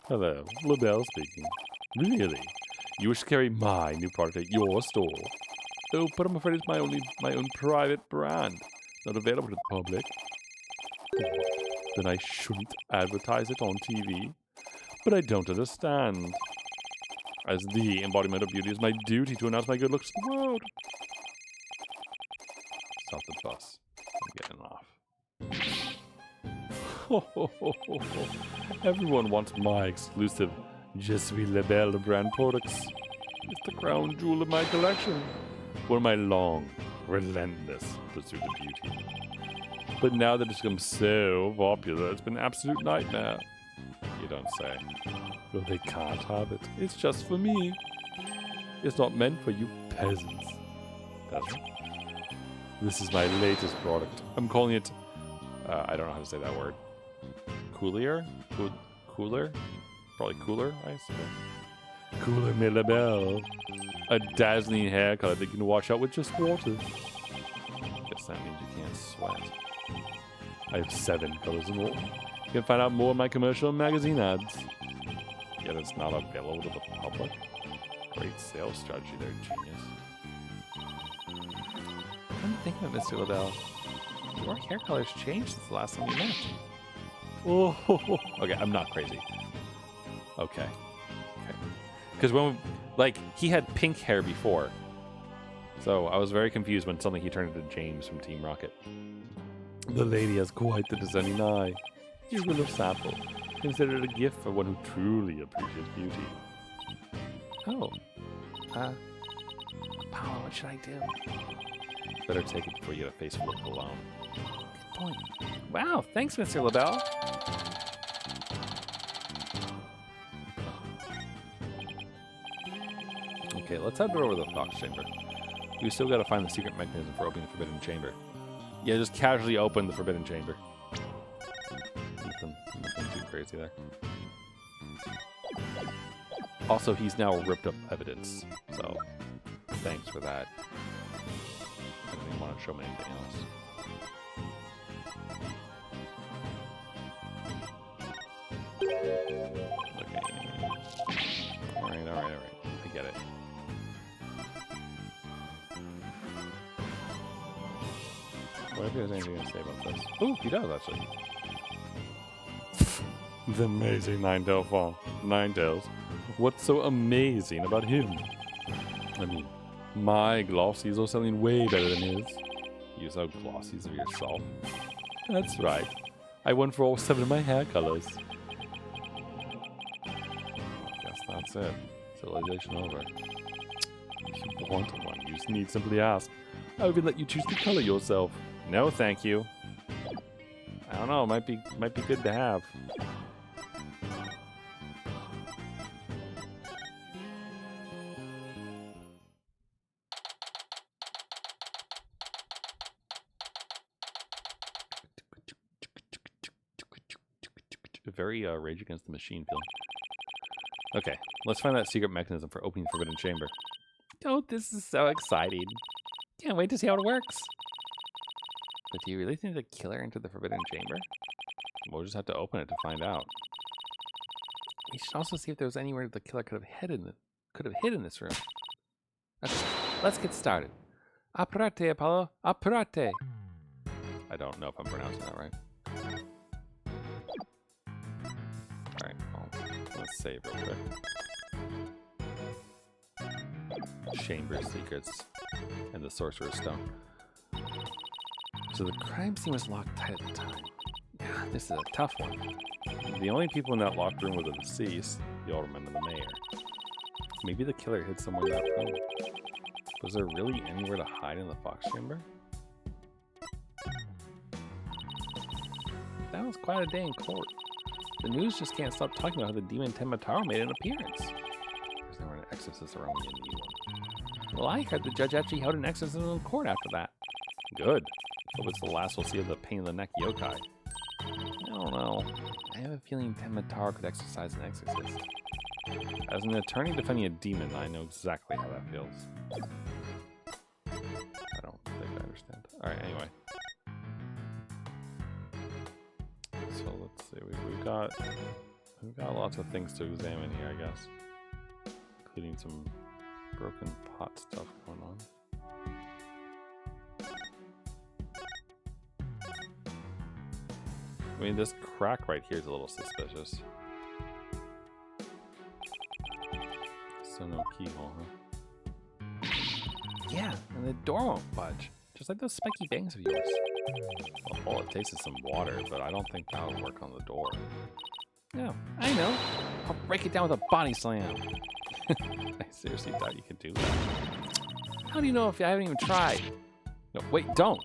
Hello, LaBelle speaking. Really? You wish to carry my new product at your store? Oh, but I'm afraid it's my own private brand. Not available to the public. then I shouldn't advertise it on TV. But I don't understand. As the embodiment of beauty, it's my duty to announce my good looks to the world. Stop the bus. I'm getting off. Everyone wants my exclusive Je suis la belle brand products. It's the crown jewel of my collection. For my long, relentless pursuit of beauty. But now that it's become so popular, it's been an absolute nightmare. You don't say. Well, they can't have it. It's just for me. It's not meant for you peasants. Peasant? This is my latest product. I'm calling it... I don't know how to say that word. Coolier? Cooler? Probably cooler, I assume. Cooler mais la belle. A dazzling hair color that can wash out with just water. Guess that means you can't sweat. I have 7 colors in all. You can find out more in my commercial and magazine ads. Yet it's not available to the public. Great sales strategy there, genius. Come to think of it, Mr. LaBelle, your hair color's changed since the last time we met. Oh, okay, I'm not crazy. Okay. Because when, like, he had pink hair before. So I was very confused when suddenly he turned into James from Team Rocket. The lady has quite the discerning eye. Here's a little sample. Consider it a gift for one who truly appreciates beauty. Oh. Paolo, what should I do? Better take it before you get a face full of cologne. Good point. Wow, thanks, Mr. LaBelle. Okay, let's head over to the Fox Chamber. We still gotta find the secret mechanism for opening the Forbidden Chamber. Yeah, just casually open the Forbidden Chamber. Nothing too crazy there. Also, he's now ripped up evidence, so thanks for that. I didn't want to show me anything else. Okay. Alright. I get it. What if he has anything to say about this? Oh, he does, actually. The amazing Ninetales. What's so amazing about him? I mean, my glossies are selling way better than his. You sell glossies of yourself? That's right. I won for all 7 of my hair colors. Guess that's it. Civilization over. If you want one, you just need simply ask. I would let you choose the color yourself. No, thank you. I don't know. Might be good to have. Very Rage Against the Machine feeling. Okay, let's find that secret mechanism for opening the Forbidden Chamber. Oh, this is so exciting. Can't wait to see how it works. But do you really think the killer entered the Forbidden Chamber? We'll just have to open it to find out. We should also see if there was anywhere the killer could have hid in this room. Okay, let's get started. Apurate, Apollo, apurate. I don't know if I'm pronouncing that right. Alright, well, let's save real quick. Chamber Secrets and the Sorcerer's Stone. So the crime scene was locked tight at the time. Yeah, this is a tough one. The only people in that locked room were the deceased, the alderman, and the mayor. Maybe the killer hid somewhere in that room. Was there really anywhere to hide in the Fox Chamber? That was quite a day in court. The news just can't stop talking about how the demon Tenmataro made an appearance. Because there were an exorcist around when you need one. Well, I heard the judge actually held an exorcism in court after that. Good. Hope it's the last we'll see of the pain in the neck yokai. I don't know. I have a feeling Tenmataro could exorcise an exorcist. As an attorney defending a demon, I know exactly how that feels. I don't think I understand. Alright, anyway. So let's see, we've got lots of things to examine here, I guess. Including some broken pot stuff going on. I mean, this crack right here is a little suspicious. So no keyhole, huh? Yeah, and the door won't budge. Just like those spiky bangs of yours. Well, all it takes is some water, but I don't think that would work on the door. No, I know. I'll break it down with a body slam. I seriously thought you could do that. How do you know if I haven't even tried? No, wait, don't!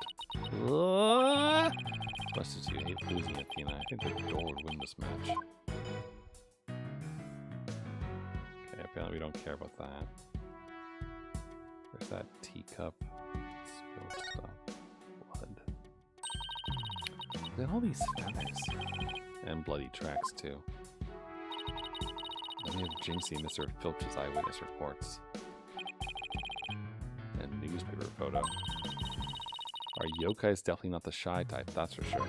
Much as you hate losing it, Tina, I think the door would win this match. Okay, apparently we don't care about that. There's that teacup. Spilled stuff. Blood. Look at all these feathers. And bloody tracks, too. Then we have Jinxie and Mr. Filch's eyewitness reports. And newspaper photo. Our yokai is definitely not the shy type, that's for sure.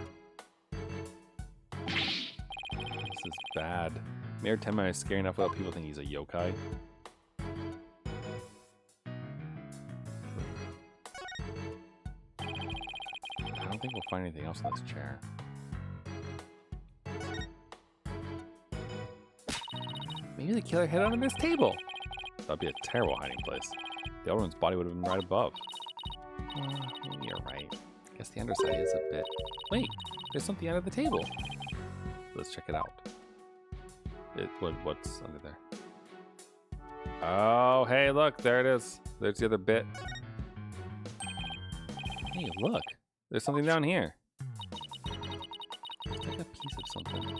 This is bad. Mayor Tenma is scary enough without people think he's a yokai. I don't think we'll find anything else in this chair. Maybe the killer hid under this table. That'd be a terrible hiding place. The other one's body would have been right above. Maybe you're right. Guess the underside is a bit... Wait, there's something under the table. Let's check it out. What's under there? Oh, hey, look, there it is. There's the other bit. Hey, look. There's something down here. It's like a piece of something.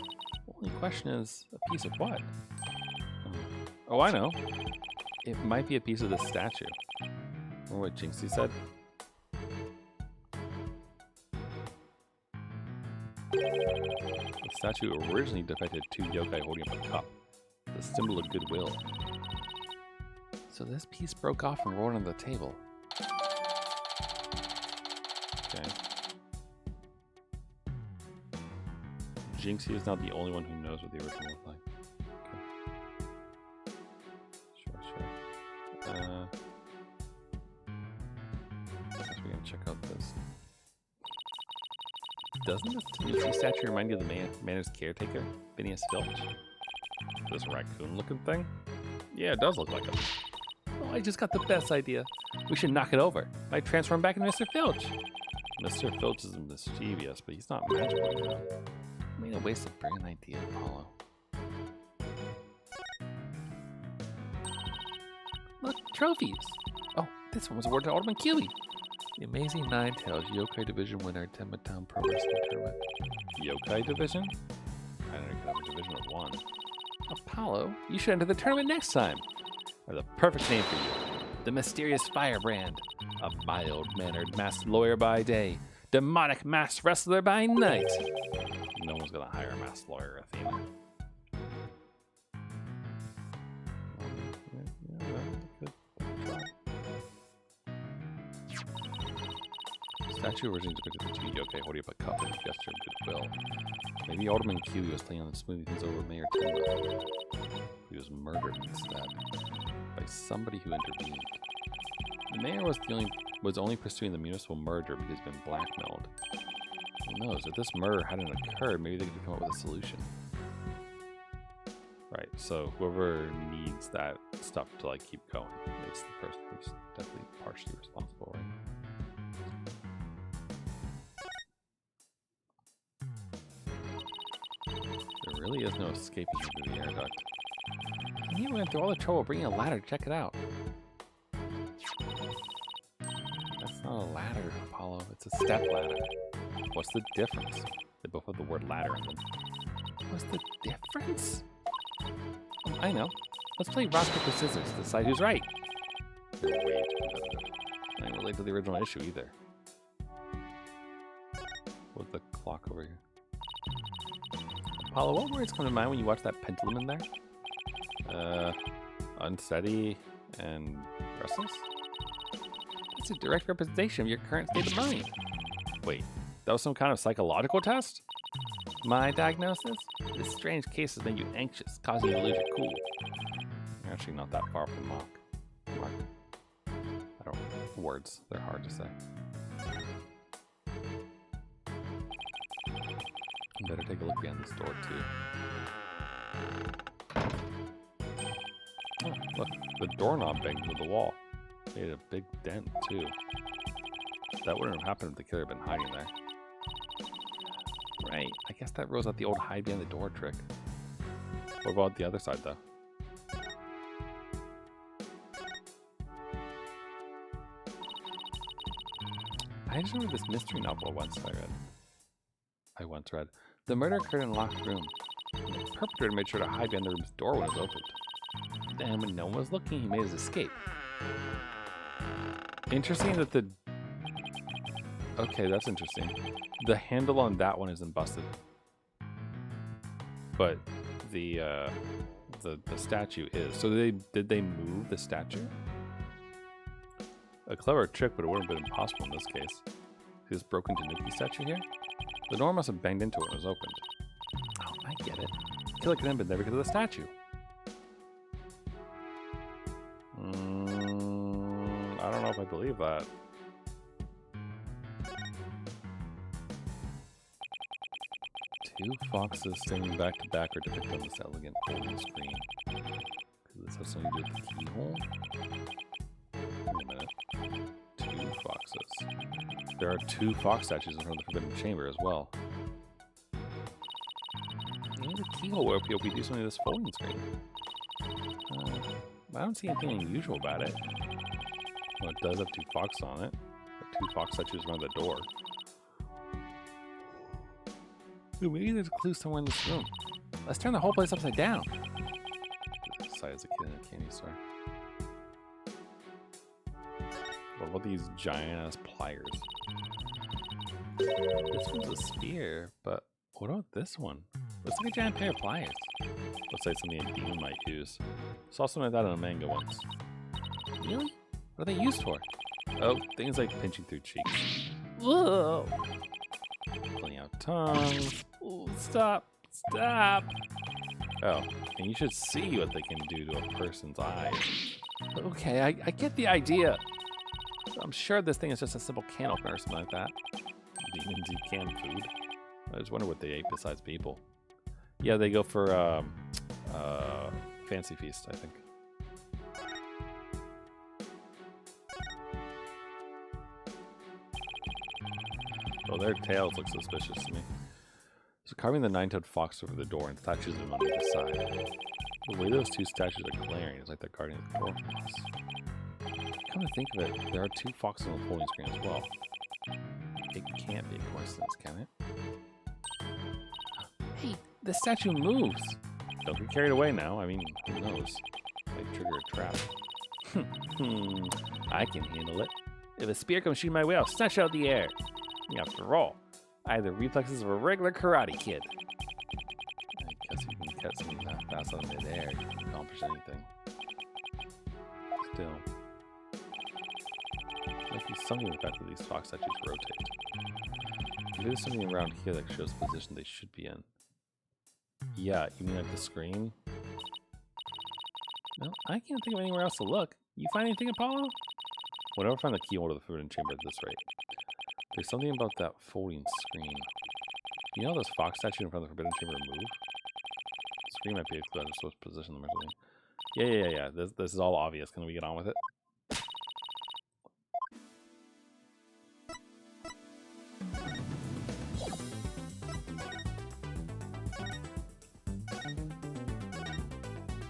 Only question is, a piece of what? Oh, I know. It might be a piece of this statue. Remember what Jinxie said? The statue originally depicted two yokai holding up a cup, the symbol of goodwill. So this piece broke off and rolled on the table. Okay. Jinxie is not the only one who knows what the original looked like. Okay. Sure. I guess we're gonna check out this. Doesn't this Tanuki statue remind you of the manor's caretaker, Phineas Filch? This raccoon-looking thing? Yeah, it does look like him. Oh, I just got the best idea. We should knock it over. Might transform back into Mr. Filch. Mr. Filch is mischievous, but he's not magical enough. Made a waste of brilliant idea, Apollo. Look, trophies. Oh, this one was awarded to Alderman Kiwi. The Amazing Nine Tails Yokai Division winner, Tenma Town Pro Wrestling Tournament. Yokai Division? I didn't know a division of one. Apollo, you should enter the tournament next time. I have the perfect name for you. The Mysterious Firebrand. A mild-mannered masked lawyer by day, demonic masked wrestler by night. No one's gonna hire a masked lawyer, Athena. Statue originally depicted the two yokai holding up a cup in a gesture of goodwill. Maybe Alderman Kiwi was planning on smoothing things over with Mayor Tenma. He was murdered instead by somebody who intervened. The mayor was only pursuing the municipal murder because he's been blackmailed. Who knows? If this murder hadn't occurred, maybe they could come up with a solution. Right, so whoever needs that stuff to like keep going is the person who's definitely partially responsible, right? There really is no escaping through the air duct. And you went through all the trouble bringing a ladder to check it out. That's not a ladder, Apollo. It's a step ladder. What's the difference? They both have the word ladder in them. What's the difference? I know. Let's play rock, paper, scissors to decide who's right. You're way too competitive. I ain't related to the original issue either. What's the clock over here? Apollo, what words come to mind when you watch that pendulum in there? Unsteady and restless? It's a direct representation of your current state of mind. Wait, that was some kind of psychological test? My diagnosis? This strange case has made you anxious, causing you to lose your cool. You're actually not that far from Mark. I don't know. Words, they're hard to say. Better take a look behind this door too. Oh, look, the doorknob banged into the wall. Made a big dent too. That wouldn't have happened if the killer had been hiding there. Right, I guess that rules out the old hide behind the door trick. What about the other side though? I just remember this mystery novel I once read. The murder occurred in a locked room. The perpetrator made sure to hide behind the room's door when it was opened. Then when no one was looking, he made his escape. Interesting that the... Okay, that's interesting. The handle on that one isn't busted. But the statue is. So did they move the statue? A clever trick, but it would have been impossible in this case. See this broken Tanuki statue here? The door must have banged into it when it was opened. Oh, I get it. Killer couldn't have been there because of the statue. I don't know if I believe that. Two foxes standing back to back are depicted on this elegant golden screen. Could this have something to do with the keyhole? Wait a minute. Two foxes. There are two fox statues in front of the Forbidden Chamber as well. Maybe the keyhole will open if we do something to this folding screen. I don't see anything unusual about it. Well, it does have two foxes on it. Two fox statues around the door. Ooh, maybe there's a clue somewhere in this room. Let's turn the whole place upside down. Decided as a kid in a candy store. What about these giant-ass pliers? This one's a spear, but what about this one? Looks like a giant pair of pliers. Looks like something a demon might use. Saw something like that in a manga once. Really? What are they used for? Oh, things like pinching through cheeks. Whoa! Pulling out tongues. Ooh, stop! Stop! Oh, and you should see what they can do to a person's eyes. Okay, I get the idea. I'm sure this thing is just a simple can opener or something like that. Demons eat canned food. I just wonder what they ate besides people. Yeah, they go for fancy feast, I think. Oh, their tails look suspicious to me. So carving the nine-toed fox over the door and statues of them on either side. The way those two statues are glaring is like they're guarding the door from us. Come to think of it, there are two foxes on the folding screen as well. It can't be a coincidence, can it? Hey, the statue moves! Don't get carried away now. I mean, who knows? Might trigger a trap. I can handle it. If a spear comes shooting my way, I'll snatch it out of the air. After all, I have the reflexes of a regular karate kid. I guess if you can catch something that fast out of midair, you can accomplish anything. Still, might be something with the fact that these fox statues rotate. Maybe there's something around here that shows the position they should be in. Yeah, you mean like the screen? No, I can't think of anywhere else to look. You find anything, Apollo? We'll never find the keyhole to the Forbidden Chamber at this rate. There's something about that folding screen. You know how those fox statues in front of the Forbidden Chamber move? The screen might be a clue I'm supposed to position them or something. Yeah. This is all obvious. Can we get on with it?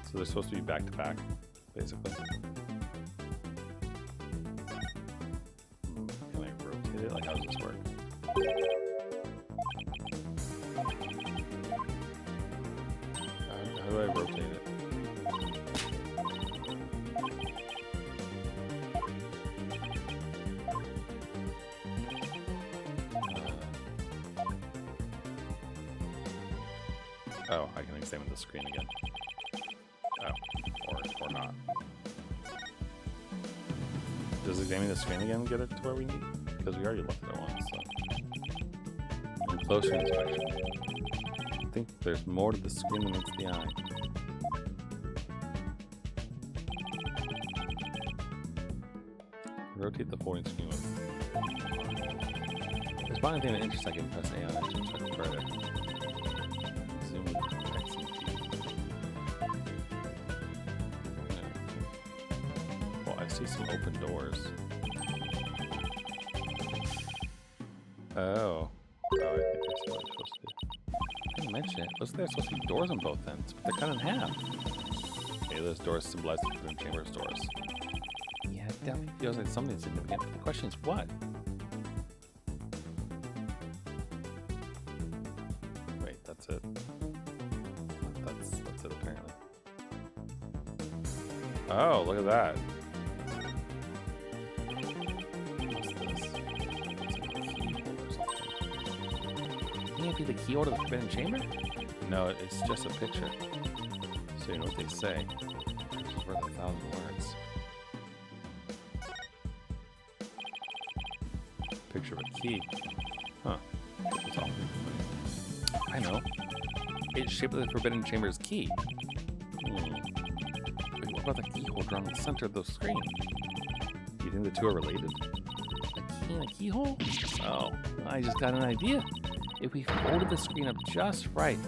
So they're supposed to be back to back, basically. Can I rotate it? Like, how does this work? How do I rotate it? Oh, I can examine the screen again. Oh, or not. Does examining the screen again get it to where we need? Because we already looked at it once, so. And closer inspection. I think there's more to the screen than meets the eye. Rotate the folding screen with. There's one thing that intersect and press A on it to check further. see some open doors. Oh. Oh, I think I see what I'm supposed to do. I didn't mention it. Looks like there's supposed to be doors on both ends, but they're cut in half. Okay, those doors symbolize the forbidden chamber's doors. Yeah, it definitely feels like something significant. The question is what? Wait, that's it. That's it apparently. Oh, look at that. What's this? It's like a keyhole or something. Can't it be the keyhole to the forbidden chamber? No, it's just a picture. So you know what they say. It's worth 1,000 words. Picture of a key. Huh. That's all. I know. It's shaped like the forbidden chamber's key. Wait, what about the keyhole drawn in the center of the screen? Do you think the two are related? A key and a keyhole? Oh, I just got an idea. If we folded the screen up just right,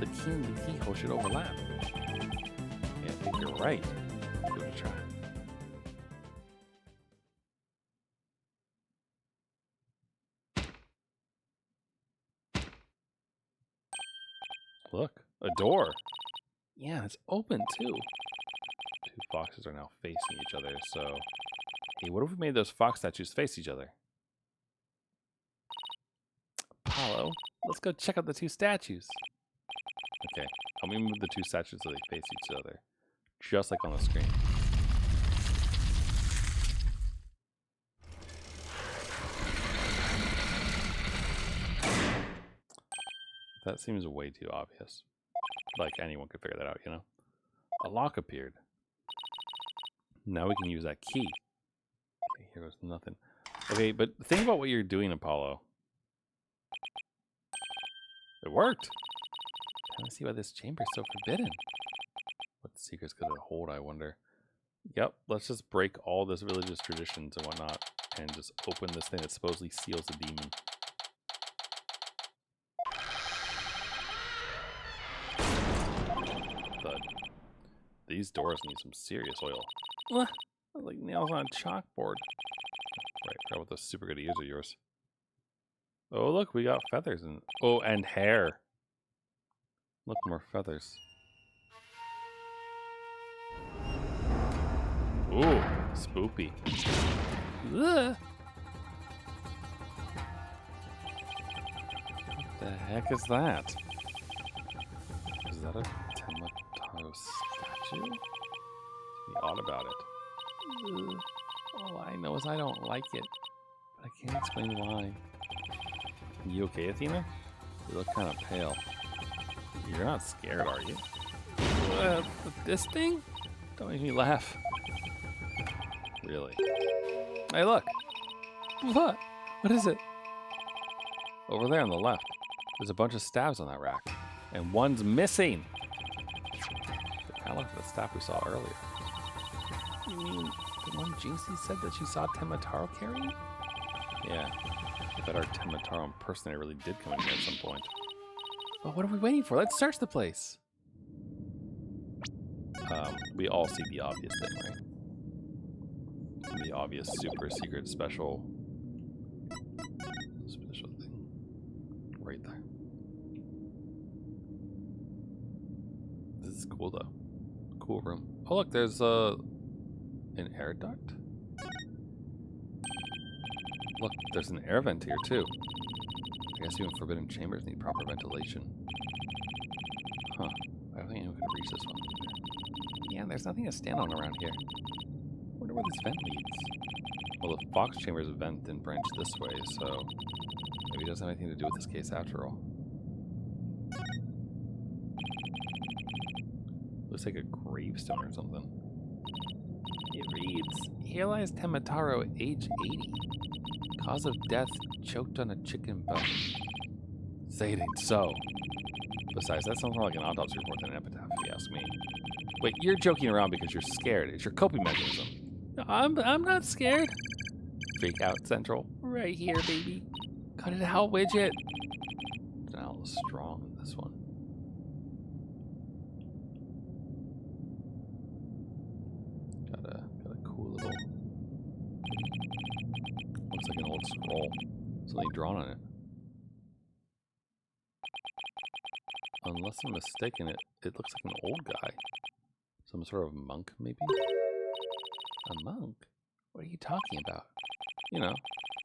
the key and the keyhole should overlap. Yeah, I think you're right. Give it a try. Look, a door. Yeah, it's open too. Two foxes are now facing each other, so... Hey, what if we made those fox statues face each other? Apollo, let's go check out the two statues. Okay, help me move the two statues so they face each other. Just like on the screen. That seems way too obvious. Like anyone could figure that out, you know? A lock appeared. Now we can use that key. Okay, here goes nothing. Okay, but think about what you're doing, Apollo. It worked! I don't see why this chamber is so forbidden. What secrets could it hold, I wonder? Yep, let's just break all this religious traditions and whatnot and just open this thing that supposedly seals the demon. Thud. These doors need some serious oil. Like nails on a chalkboard. Right, forgot about those super good ears of yours. Oh, look, we got feathers and and hair. Look, more feathers. Ooh, spoopy. Ugh. What the heck is that? Is that a Temataro statue? Be odd about it. Ugh. All I know is I don't like it, but I can't explain why. You okay, Athena? You look kind of pale. You're not scared, are you? This thing? Don't make me laugh. Really? Hey, look! What? What is it? Over there on the left. There's a bunch of stabs on that rack. And one's missing! They kind of like the staff we saw earlier. You mean the one Jinxie said that she saw Temataro carrying? Yeah. I bet our Temataro impersonator really did come in here at some point. Well, what are we waiting for? Let's search the place! We all see the obvious thing, right? The obvious super secret special thing. Right there. This is cool though. Cool room. Oh look, there's an air duct? Look, there's an air vent here too. I guess even forbidden chambers need proper ventilation. Huh. I don't think anyone could reach this one. Yeah, there's nothing to stand on around here. I wonder where this vent leads. Well, the fox chambers vent didn't branch this way, so maybe it doesn't have anything to do with this case after all. Looks like a gravestone or something. It reads, "Here lies Temataro, age 80. Cause of death, choked on a chicken bone." Say it ain't so. Besides, that sounds more like an autopsy report than an epitaph, if you ask me. Wait, you're joking around because you're scared. It's your coping mechanism. I'm not scared. Freak out central. Right here, baby. Cut it out, widget. It's not a little strong in this one. Got a cool little old scroll. Something drawn on it. Unless I'm mistaken, it looks like an old guy. Some sort of monk, maybe? A monk? What are you talking about? You know,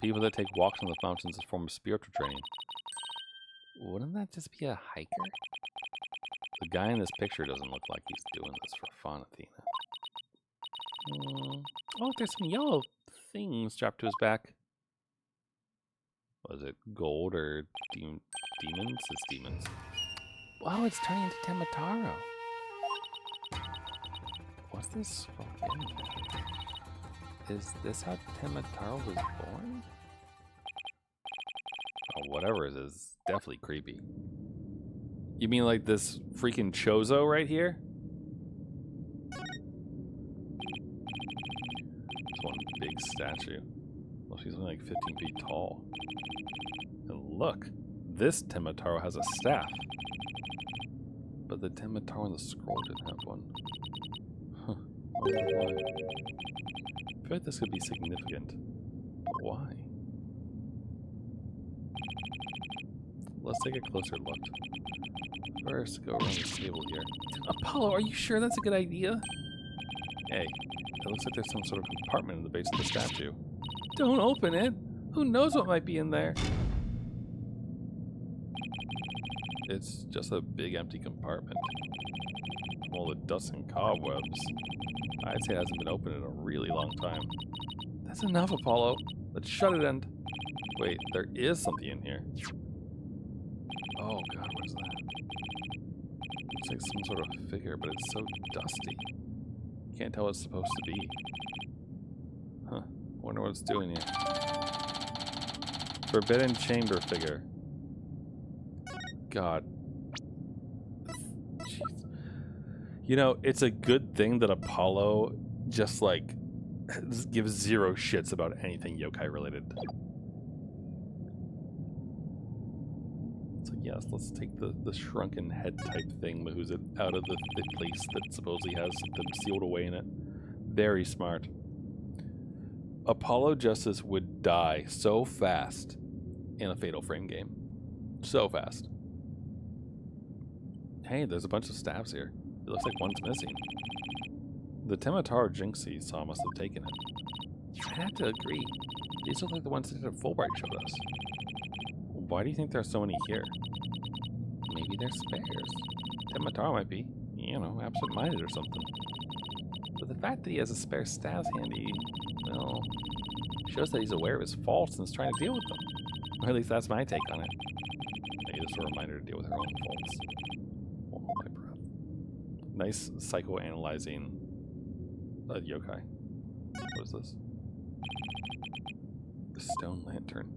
people that take walks on the mountains as a form of spiritual training. Wouldn't that just be a hiker? The guy in this picture doesn't look like he's doing this for fun, Athena. Oh, there's some yellow things strapped to his back. Was it gold or demons? It's demons. Wow, it's turning into Temataro. What's this scroll getting at? Is this how Temataro was born? Oh, whatever it is definitely creepy. You mean like this freaking Chozo right here? It's one big statue. Well, she's only like 15 feet tall. And look, this Temataro has a staff. But the Temataro on the scroll didn't have one. Huh. I wonder why. I feel like this could be significant. But why? Let's take a closer look. First, go around the table here. Apollo, are you sure that's a good idea? Hey, it looks like there's some sort of compartment in the base of the statue. Don't open it. Who knows what might be in there? It's just a big empty compartment. From all the dust and cobwebs, I'd say it hasn't been opened in a really long time. That's enough, Apollo. Let's shut it and... Wait, there is something in here. Oh god, what is that? Looks like some sort of figure, but it's so dusty. Can't tell what it's supposed to be. Huh. Wonder what it's doing here. Forbidden chamber figure. God. Jeez. You know, it's a good thing that Apollo just like gives zero shits about anything yokai related. So yes, let's take the shrunken head type thing who's out of the place that supposedly has them sealed away in it. Very smart. Apollo Justice would die so fast in a Fatal Frame game. So fast. Hey, there's a bunch of staffs here. It looks like one's missing. The Temataro Jinx he saw must have taken it. I have to agree. These look like the ones that Fullbright showed us. Why do you think there's so many here? Maybe they're spares. Temataro might be, you know, absent-minded or something. But the fact that he has a spare staff handy, well, shows that he's aware of his faults and is trying to deal with them. Or at least that's my take on it. Maybe just a reminder to deal with her own faults. Oh, my breath. Nice psychoanalyzing yokai. What is this? The stone lantern.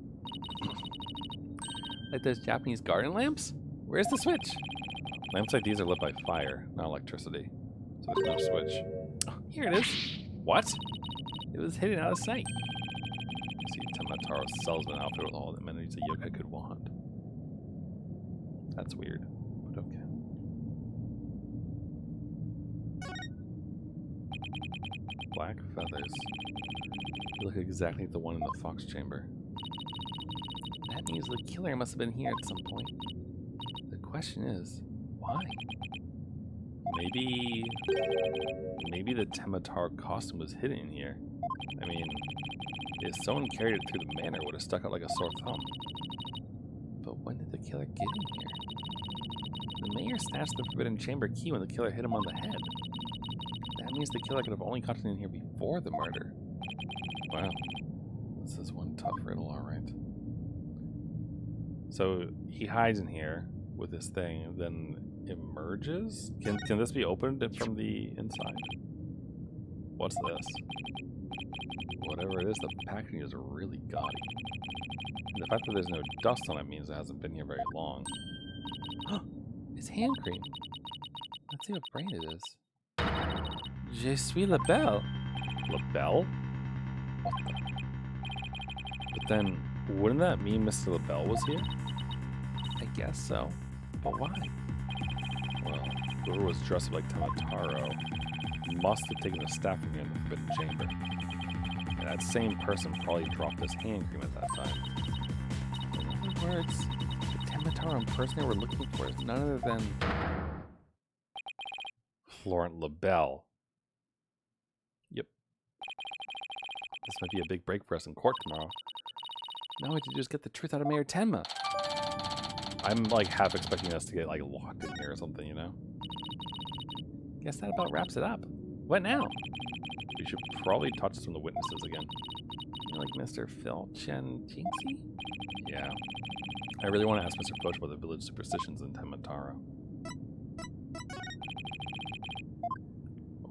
Like those Japanese garden lamps? Where's the switch? Lamps like these are lit by fire, not electricity. So there's no switch. Oh, here it is. What? It was hidden out of sight. See, Temataro's salesman outfit with all the amenities a yokai could want. That's weird, but okay. Black feathers. They look exactly like the one in the fox chamber. That means the killer must have been here at some point. The question is, why? Maybe the Temataro costume was hidden in here. I mean, if someone carried it through the manor, it would have stuck out like a sore thumb. But when did the killer get in here? The mayor snatched the forbidden chamber key when the killer hit him on the head. That means the killer could have only gotten in here before the murder. Wow. This is one tough riddle, alright. So he hides in here with this thing and then emerges? Can this be opened from the inside? What's this? Whatever it is, the packaging is really gaudy. And the fact that there's no dust on it means it hasn't been here very long. It's hand cream. Let's see what brand it is. Je suis la belle. LaBelle? But then, wouldn't that mean Mr. LaBelle was here? I guess so. But why? Well, whoever was dressed up like Temataro must have taken the staff from him in the Forbidden Chamber. And that same person probably dropped this hand cream at that time. In other words, the Temataro impersonator we're looking for is none other than Florent LaBelle. Yep. This might be a big break for us in court tomorrow. Now we have to just get the truth out of Mayor Tenma. I'm like half expecting us to get like locked in here or something, you know? Guess that about wraps it up. What now? We should probably talk to some of the witnesses again. You like Mr. Filch and Jinxie? Yeah. I really want to ask Mr. Filch about the village superstitions in Temataro.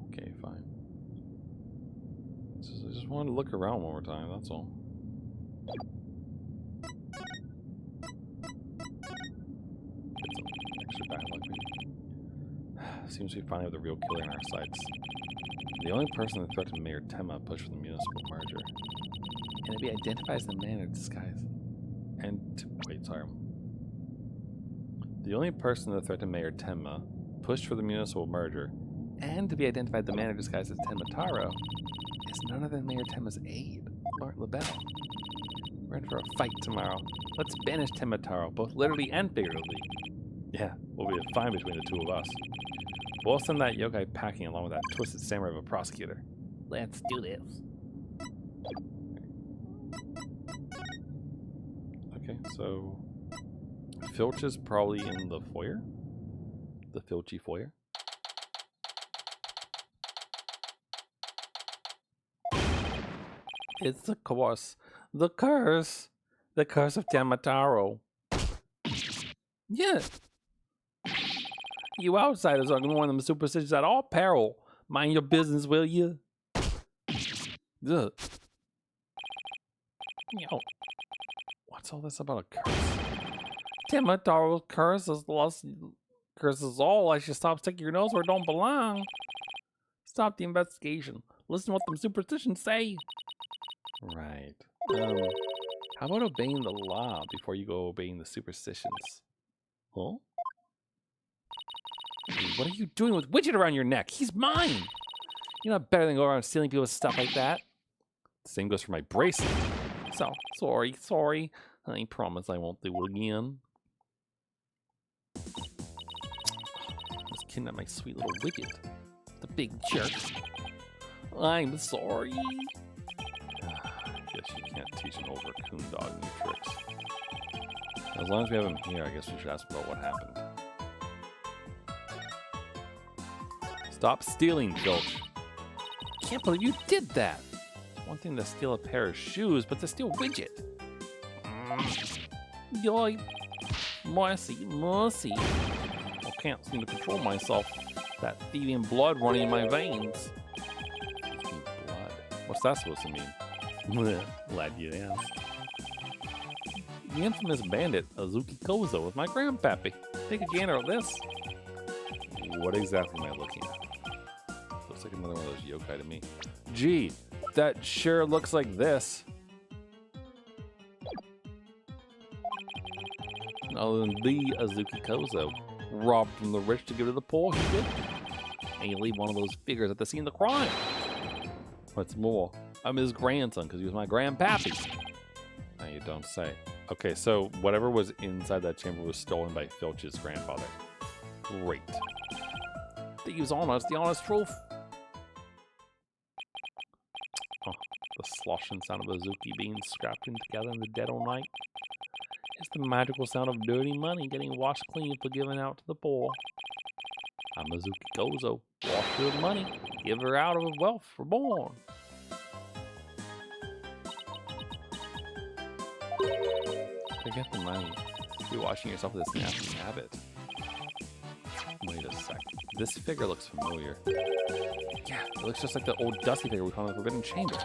Okay, fine. I just wanted to look around one more time, that's all. Extra bad luck, maybe. Seems we finally have the real killer in our sights. The only person that threatened Mayor Tenma pushed for the municipal merger. And to be identified as the man in disguise. Wait, sorry. The only person that threatened Mayor Tenma pushed for the municipal merger and to be identified as the man in disguise as Temataro is none other than Mayor Tenma's aide, Florent LaBelle. We're in for a fight tomorrow. Let's banish Temataro, both literally and figuratively. Yeah, we'll be fine between the two of us. We'll send that yokai packing along with that twisted samurai of a prosecutor. Let's do this. Okay, so Filch is probably in the foyer. The Filchy foyer. It's the curse. The curse. The curse of Temataro. Yeah. You outsiders are ignoring them superstitions at all peril. Mind your business, will you? Ugh. Yo. What's all this about a curse? Temataro's curse is lost. Curse is all. I should stop sticking your nose where it don't belong. Stop the investigation. Listen to what them superstitions say. Right. How about obeying the law before you go obeying the superstitions? Huh? What are you doing with Widget around your neck? He's mine! You're not better than go around stealing people's stuff like that. Same goes for my bracelet. So, sorry. I promise I won't do it again. Just kidnap my sweet little Widget. The big jerk. I'm sorry. Guess you can't teach an old raccoon dog new tricks. As long as we have him here, I guess we should ask about what happened. Stop stealing, Filch. Can't believe you did that. It's one thing to steal a pair of shoes, but to steal Widget. Yoy. Mercy. I can't seem to control myself. That thieving blood running in my veins. Blood? What's that supposed to mean? Glad you asked. The infamous bandit, Azuki Kozo, with my grandpappy. Take a gander at this. What exactly am I looking at? Looks like another one of those yokai to me. Gee, that sure looks like this. Other than the Azuki Kozo, robbed from the rich to give to the poor, he did. And you leave one of those figures at the scene of the crime. What's more, I'm his grandson because he was my grandpappy. Now you don't say. Okay, so whatever was inside that chamber was stolen by Filch's grandfather. Great. Thieves on us, the honest truth. Oh, the sloshing sound of Azuki being scrapped in together in the dead of night. It's the magical sound of dirty money getting washed clean for giving out to the poor. I'm Azuki Kozo, washer of money, giver out of wealth reborn. Forget the money. You're washing yourself with this nasty habit. Wait a sec. This figure looks familiar. Yeah, it looks just like the old dusty figure we found in the Forbidden Chamber.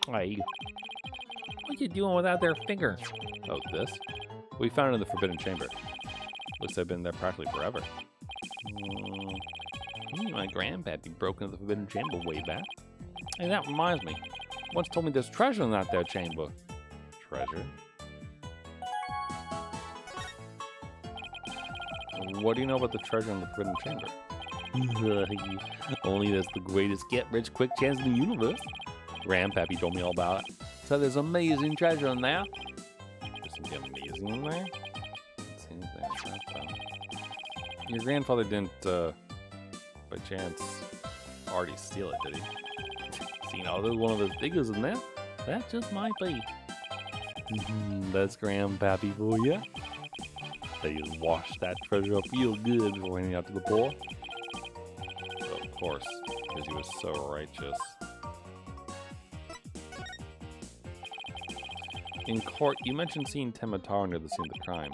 Hey, what you doing with that there finger? Oh, this? We found it in the Forbidden Chamber. Looks like I've been there practically forever. My grandpappy broke into the Forbidden Chamber way back. And that reminds me. Once told me there's treasure in that there chamber. Treasure? What do you know about the treasure in the Forbidden Chamber? Only that's the greatest get-rich-quick chance in the universe. Grandpappy told me all about it. So there's amazing treasure in there. There's something amazing in there? Let's see anything like that, though. Your grandfather didn't, by chance, already steal it, did he? See, now there's one of those figures in there. That just might be. That's Grandpappy for you. They just wash that treasure up real good before handing it out to the poor. Well, of course, because he was so righteous. In court, you mentioned seeing Tematara near the scene of the crime.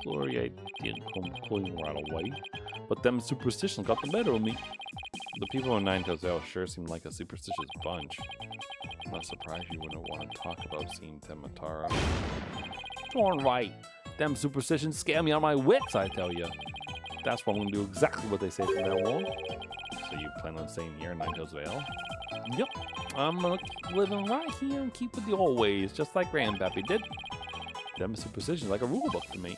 Glory, I didn't come clean right away, but them superstitions got the better of me. The people in Ninetales Vale sure seem like a superstitious bunch. I'm not surprised you wouldn't want to talk about seeing Tematara. Darn right. Them superstitions scare me out of my wits, I tell you. That's why I'm going to do exactly what they say from now on. So you plan on staying here in Ninetales Vale? Yep. I'm going to keep living right here and keep with the old ways, just like Grandpappy did. Them superstitions like a rule book to me.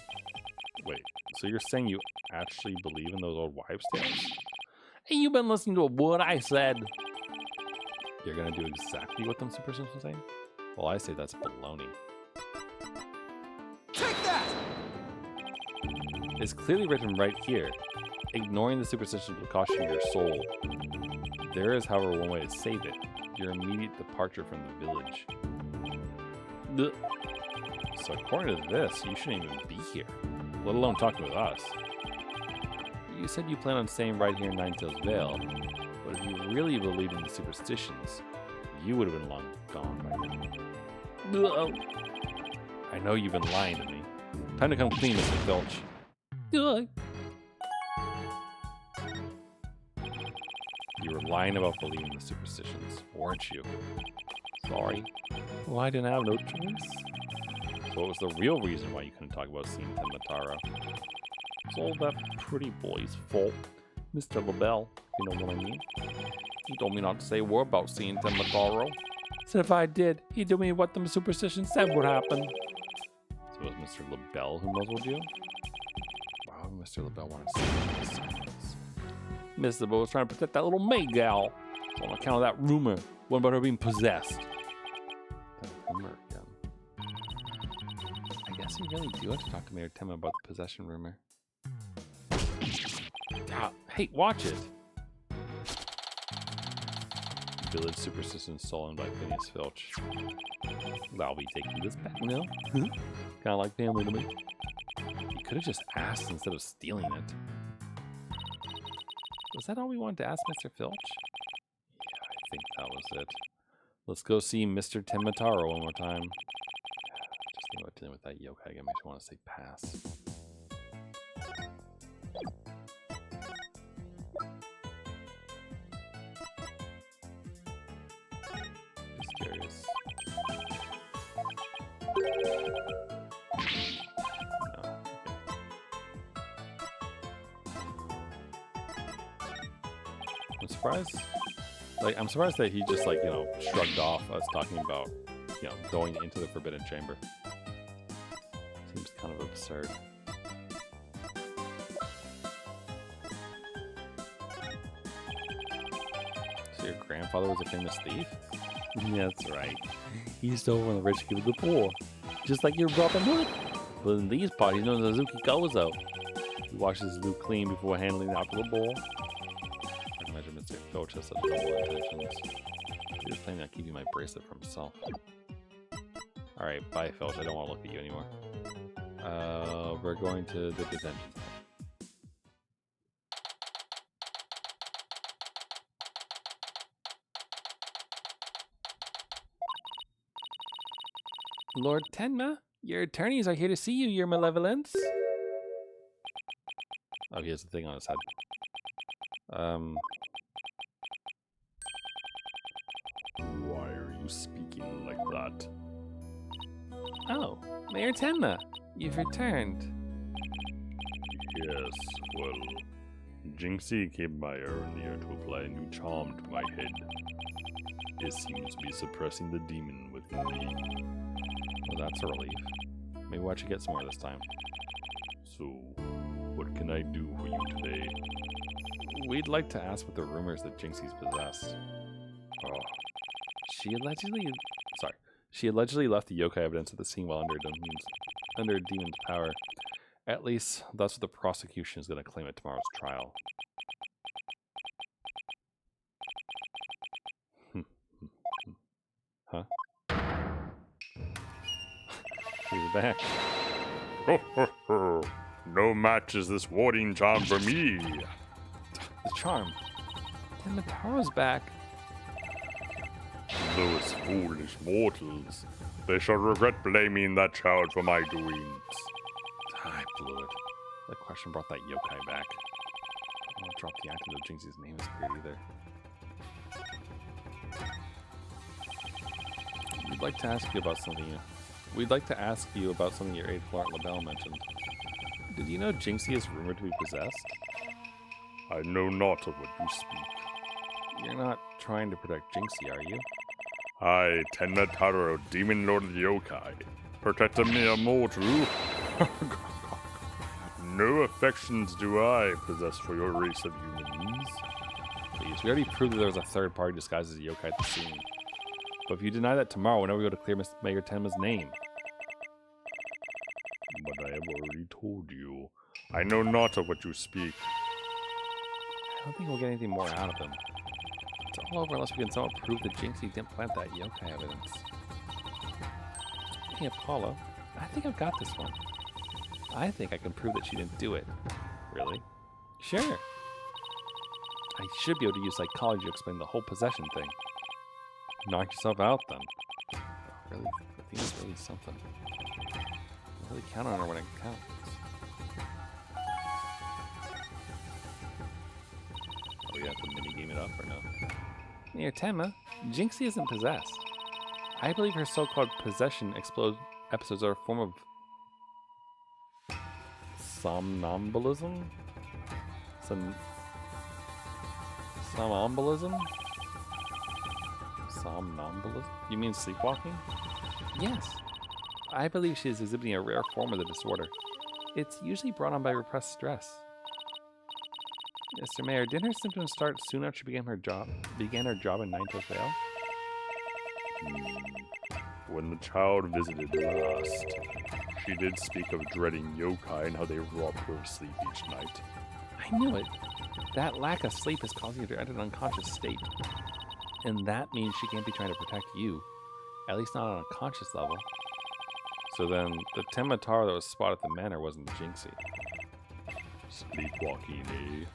Wait, so you're saying you actually believe in those old wives' tales? Hey, you've been listening to a word I said. You're gonna do exactly what them superstitions are saying? Well, I say that's baloney. Take that! It's clearly written right here. Ignoring the superstitions will cost you your soul. There is, however, one way to save it. Your immediate departure from the village. So according to this, you shouldn't even be here, let alone talking with us. You said you plan on staying right here in Ninetales Vale, but if you really believed in the superstitions, you would have been long gone by now. I know you've been lying to me. Time to come clean, Mr. Filch. You were lying about believing the superstitions, weren't you? Sorry. Well, I didn't have no choice. So what was the real reason why you couldn't talk about seeing Tematara? It's all that pretty boy's fault. Mr. LaBelle, you know what I mean? He told me not to say a word about seeing Tematara. Said if I did, he'd do me what the superstition said would happen. So it was Mr. LaBelle who muzzled you? Why would Mr. LaBelle want to see the silence? Mr. LaBelle was trying to protect that little maid gal. On account of that rumor. One about her being possessed. That rumor again. I guess you really do have to talk to Mayor Tema about the possession rumor. Hey, watch it! Village superstition stolen by Phineas Filch. I'll be taking this back now. Kind of like family to me. You could have just asked instead of stealing it. Was that all we wanted to ask Mr. Filch? Yeah, I think that was it. Let's go see Mr. Tematara one more time. Just think about dealing with that yokai again makes me want to say pass. Just curious. No. Okay. I'm surprised. Like, I'm surprised that he just, like, you know, shrugged off us talking about, you know, going into the Forbidden Chamber. Seems kind of absurd. So your grandfather was a famous thief? Yeah, that's right. He stole from the rich to give to the poor. Just like your Robin Hood. But in these parties, known as Azuki Gozo. He washes his loot clean before handling it out to the poor. I can imagine Mr. Filch has such noble intentions. He was planning on keeping my bracelet for himself. Alright, bye Filch, I don't want to look at you anymore. We're going to the detention center. Lord Tenma, your attorneys are here to see you, your malevolence. Oh, he has a thing on his head. Why are you speaking like that? Oh, Mayor Tenma, you've returned. Yes, well, Jinxie came by earlier to apply a new charm to my head. It seems to be suppressing the demon within me. Well, that's a relief. Maybe why don't you get some more this time? So, What can I do for you today? We'd like to ask what the rumors that Jinxie's possessed. Oh, She allegedly left the yokai evidence at the scene while under a demon's power. At least, that's what the prosecution is going to claim at tomorrow's trial. Huh? She's back. ho, ho, ho. No match is this warding charm for me. The charm. Temataro's back. Those foolish mortals. They shall regret blaming that child for my doings. I blew it. That question brought that yokai back. I won't drop the active of Jinxie's name is clear either. We'd like to ask you about something your aide Florent LaBelle mentioned. Did you know Jinxie is rumored to be possessed? I know not of what you speak. You're not trying to protect Jinxie, are you? I, Tenmataro, Demon Lord of the Yokai, protect a mere mortal. No affections do I possess for your race of humans. Please, we already proved that there was a third party disguised as a yokai at the scene. But if you deny that tomorrow, whenever we go to clear Mayor Tenma's name. But I have already told you. I know not of what you speak. I don't think we'll get anything more out of him. It's all over unless we can somehow prove that Jinxie didn't plant that yokai evidence. Hey, Apollo, I think I've got this one. I think I can prove that she didn't do it. Really? Sure. I should be able to use psychology to explain the whole possession thing. Knock yourself out, then. Oh, really? I think it's really something. I really count on her when it counts. Are we have to minigame it up or no? Near Tenma, Jinxie isn't possessed. I believe her so-called possession episodes are a form of somnambulism? Somnambulism? Somnambulism? You mean sleepwalking? Yes. I believe she is exhibiting a rare form of the disorder. It's usually brought on by repressed stress. Mr. Mayor, didn't her symptoms start soon after she began her job in Nineto's Vale? When the child visited last, she did speak of dreading yokai and how they robbed her of sleep each night. I knew it. That lack of sleep is causing her to enter an unconscious state. And that means she can't be trying to protect you. At least not on a conscious level. So then, the Tenmataro that was spotted at the manor wasn't Jinxie. Sleepwalking, eh?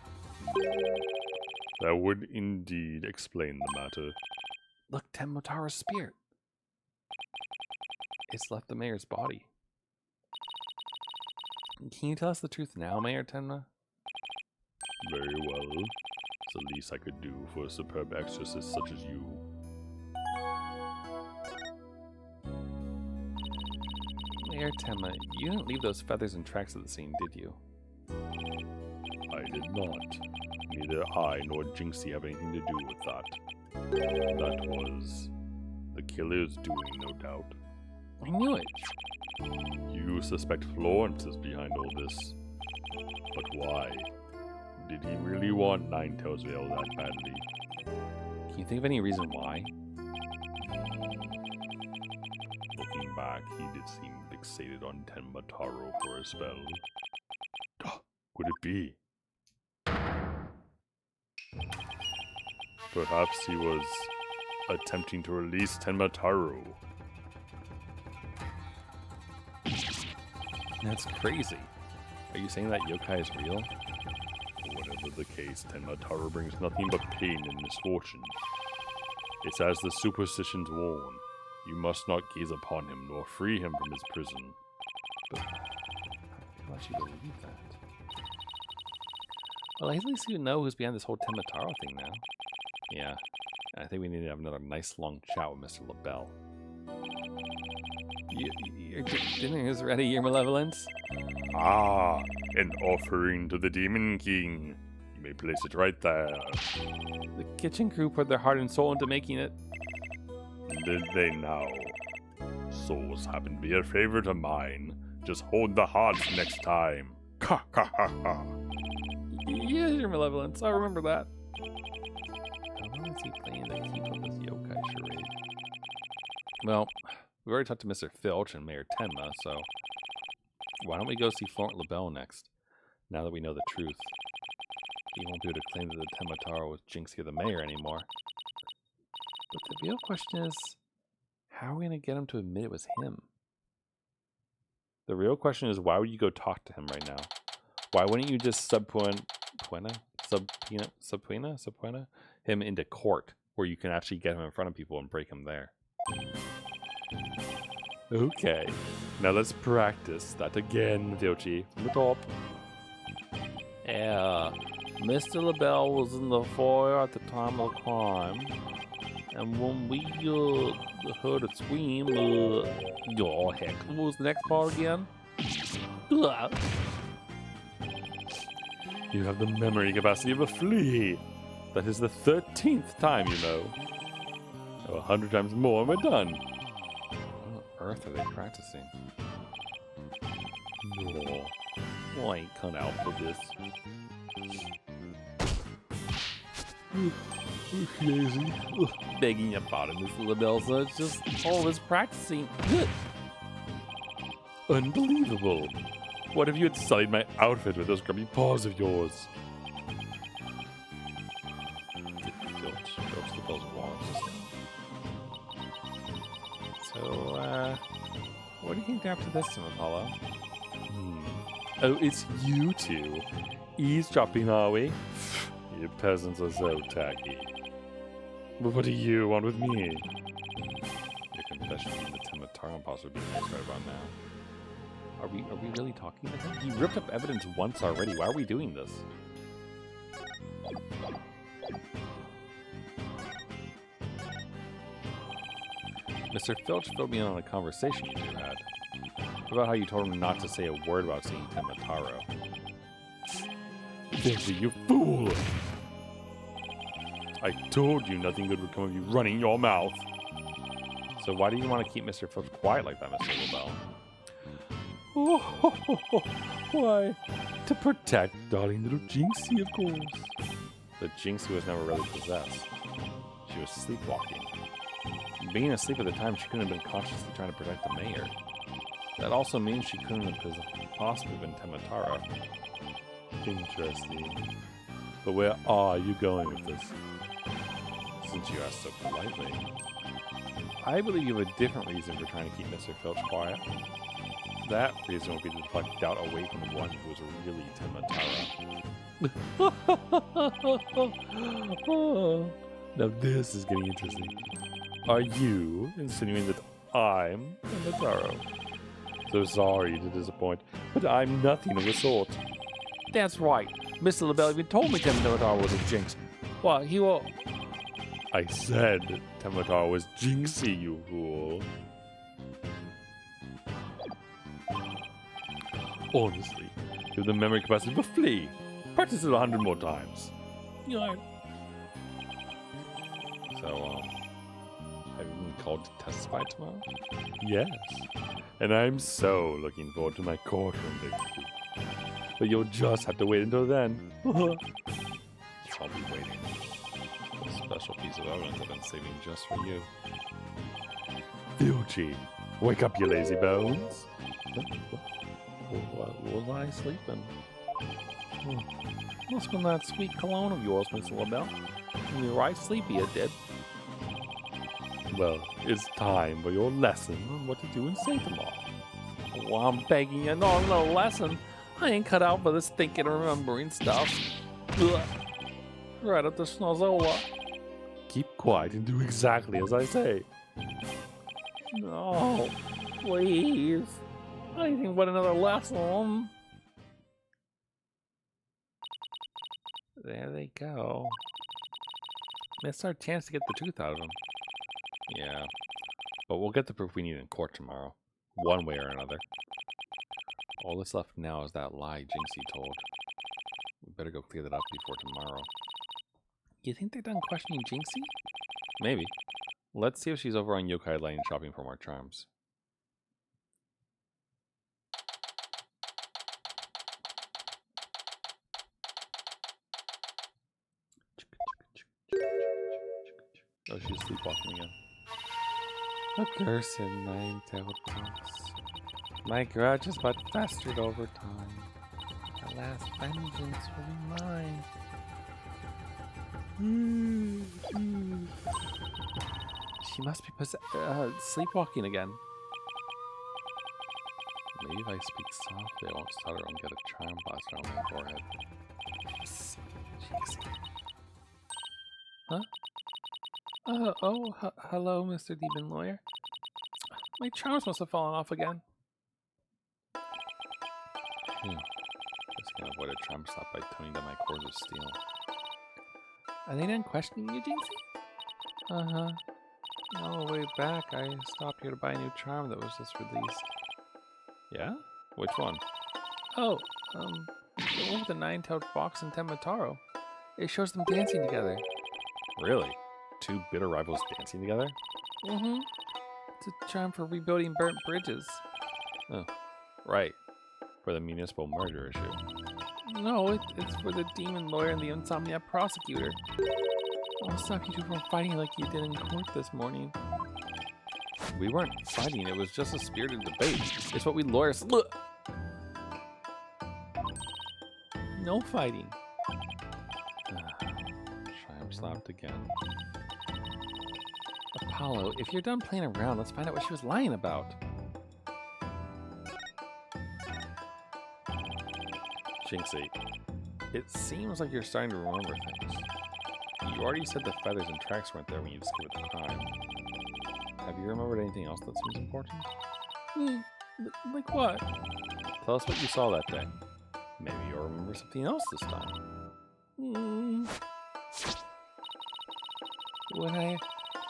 That would indeed explain the matter. Look, Tenmataro's spirit. It's left the mayor's body. Can you tell us the truth now, Mayor Tenma? Very well. It's the least I could do for a superb exorcist such as you. Mayor Tenma, you didn't leave those feathers and tracks at the scene, did you? I did not. Neither I nor Jinxie have anything to do with that. That was the killer's doing, no doubt. I knew it. You suspect Florence is behind all this. But why? Did he really want Ninetail's Veil that badly? Can you think of any reason why? Looking back, he did seem fixated on Tenmataro for a spell. Could it be? Perhaps he was attempting to release Tenmataro. That's crazy. Are you saying that yokai is real? Whatever the case, Tenmataro brings nothing but pain and misfortune. It's as the superstitions warn. You must not gaze upon him, nor free him from his prison. But how do you actually believe that? Well, at least you know who's behind this whole Tenmataro thing now. Yeah, I think we need to have another nice long chat with Mr. LaBelle. Your dinner is ready, Your Malevolence. Ah, an offering to the Demon King. You may place it right there. The kitchen crew put their heart and soul into making it. Did they now? Souls happen to be a favorite of mine. Just hold the hearts next time. Ha ha ha ha. Yes, your malevolence. I remember that. How long is he planning to keep up this yokai charade? Well, we already talked to Mr. Filch and Mayor Tenma, so why don't we go see Florent LaBelle next? Now that we know the truth, he won't be able to claim that the Temataro was Jinxie or the mayor anymore. But the real question is, how are we going to get him to admit it was him? The real question is, why would you go talk to him right now? Why wouldn't you just subpoena him into court, where you can actually get him in front of people and break him there? Okay, now let's practice that again, Filchy, from the top. Yeah, Mr. LaBelle was in the foyer at the time of the crime, and when we heard a scream, oh heck, what was the next part again? You have the memory capacity of a flea. That is the 13th time, you know. 100 times more and we're done. What on earth are they practicing? No, I ain't cut out for this. Lazy. Begging your pardon, Mr. LaBelle, so it's just all this practicing. Unbelievable. What if you had sullied my outfit with those grubby paws of yours? Filch LaBelle's wallet just now. So, what do you think after this time, Apollo? Oh, it's you two. Eavesdropping, are we? You peasants are so tacky. But what do you want with me? Your confession from the Temataro imposter would be nice right about now. Are we really talking to him? He ripped up evidence once already. Why are we doing this? Mr. Filch filled me in on a conversation you two had. About how you told him not to say a word about seeing Temataro. Filchy, you fool! I told you nothing good would come of you running your mouth. So why do you want to keep Mr. Filch quiet like that, Mr. LaBelle? Why? To protect darling little Jinxie, of course. The Jinxie was never really possessed. She was sleepwalking. Being asleep at the time, she couldn't have been consciously trying to protect the mayor. That also means she couldn't have possibly been Temataro. Interesting. But where are you going with this? Since you asked so politely. I believe you have a different reason for trying to keep Mr. Filch quiet. That reason will be to deflect doubt away from the one who was really Temataro. Now this is getting interesting. Are you insinuating that I'm Temataro? So sorry to disappoint, but I'm nothing of the sort. That's right. Mr. LaBelle even told me Temataro was a jinx. Well, he will... I said Temataro was Jinxie, you fool. Honestly, you have the memory capacity of a flea. Practice it 100 more times. Yeah. So, have you been called to testify tomorrow? Yes. And I'm so looking forward to my courtroom victory. But you'll just have to wait until then. I'll be waiting. A special piece of evidence I've been saving just for you. Filchy, wake up, you lazy bones. What was I sleeping? Must have been that sweet cologne of yours, Mr. LaBelle. You're right sleepy, it did. Well, it's time for your lesson on what to do and say tomorrow. Well, I'm begging you, no lesson. I ain't cut out for this thinking and remembering stuff. Ugh. Right up the snozzola. Keep quiet and do exactly as I say. No, please. Anything but another lesson. There they go. Missed our chance to get the truth out of him. Yeah, but we'll get the proof we need in court tomorrow, one way or another. All that's left now is that lie Jinxie told. We better go clear that up before tomorrow. You think they're done questioning Jinxie? Maybe. Let's see if she's over on Yokai Lane shopping for more charms. Oh, she's sleepwalking again. Accursed nine-tailed fox. My grudge is but festered over time. Alas, vengeance will be mine. She must be sleepwalking again. Maybe if I speak softly, I won't stutter and get a charm plaster on my forehead. Huh? Hello, Mr. Demon Lawyer. My charms must have fallen off again. Just gonna avoid a charm slap by toning down my cores of steel. Are they done questioning you, Jinxie? Uh-huh. On the way back, I stopped here to buy a new charm that was just released. Yeah? Which one? Oh, the one with the nine-tailed fox and Temataro. It shows them dancing together. Really? Two bitter rivals dancing together? Mm-hmm. It's a charm for rebuilding burnt bridges. Oh, right. For the municipal murder issue. No, it's for the demon lawyer and the insomnia prosecutor. I'll stop you two from fighting like you did in court this morning. We weren't fighting, it was just a spirited debate. It's what we lawyers... No fighting. Charm slapped again. Apollo, if you're done playing around, let's find out what she was lying about. Jinxie, it seems like you're starting to remember things. You already said the feathers and tracks weren't there when you discovered the crime. Have you remembered anything else that seems important? Like what? Tell us what you saw that day. Maybe you'll remember something else this time. When I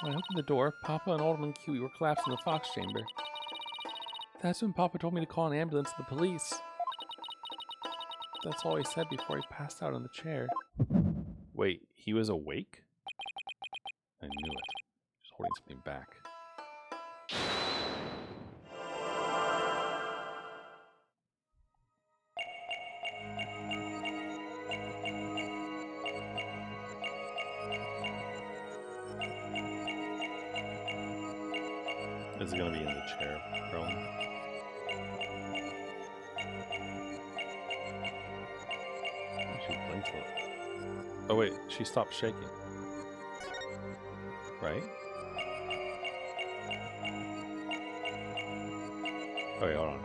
opened the door, Papa and Alderman Kiwi were collapsed in the fox chamber. That's when Papa told me to call an ambulance and the police. That's all he said before he passed out on the chair. Wait, he was awake? I knew it. He was holding something back. Is it going to be in the chair, prone? She blinked a little. Oh wait, she stopped shaking. Right? Oh wait, hold on.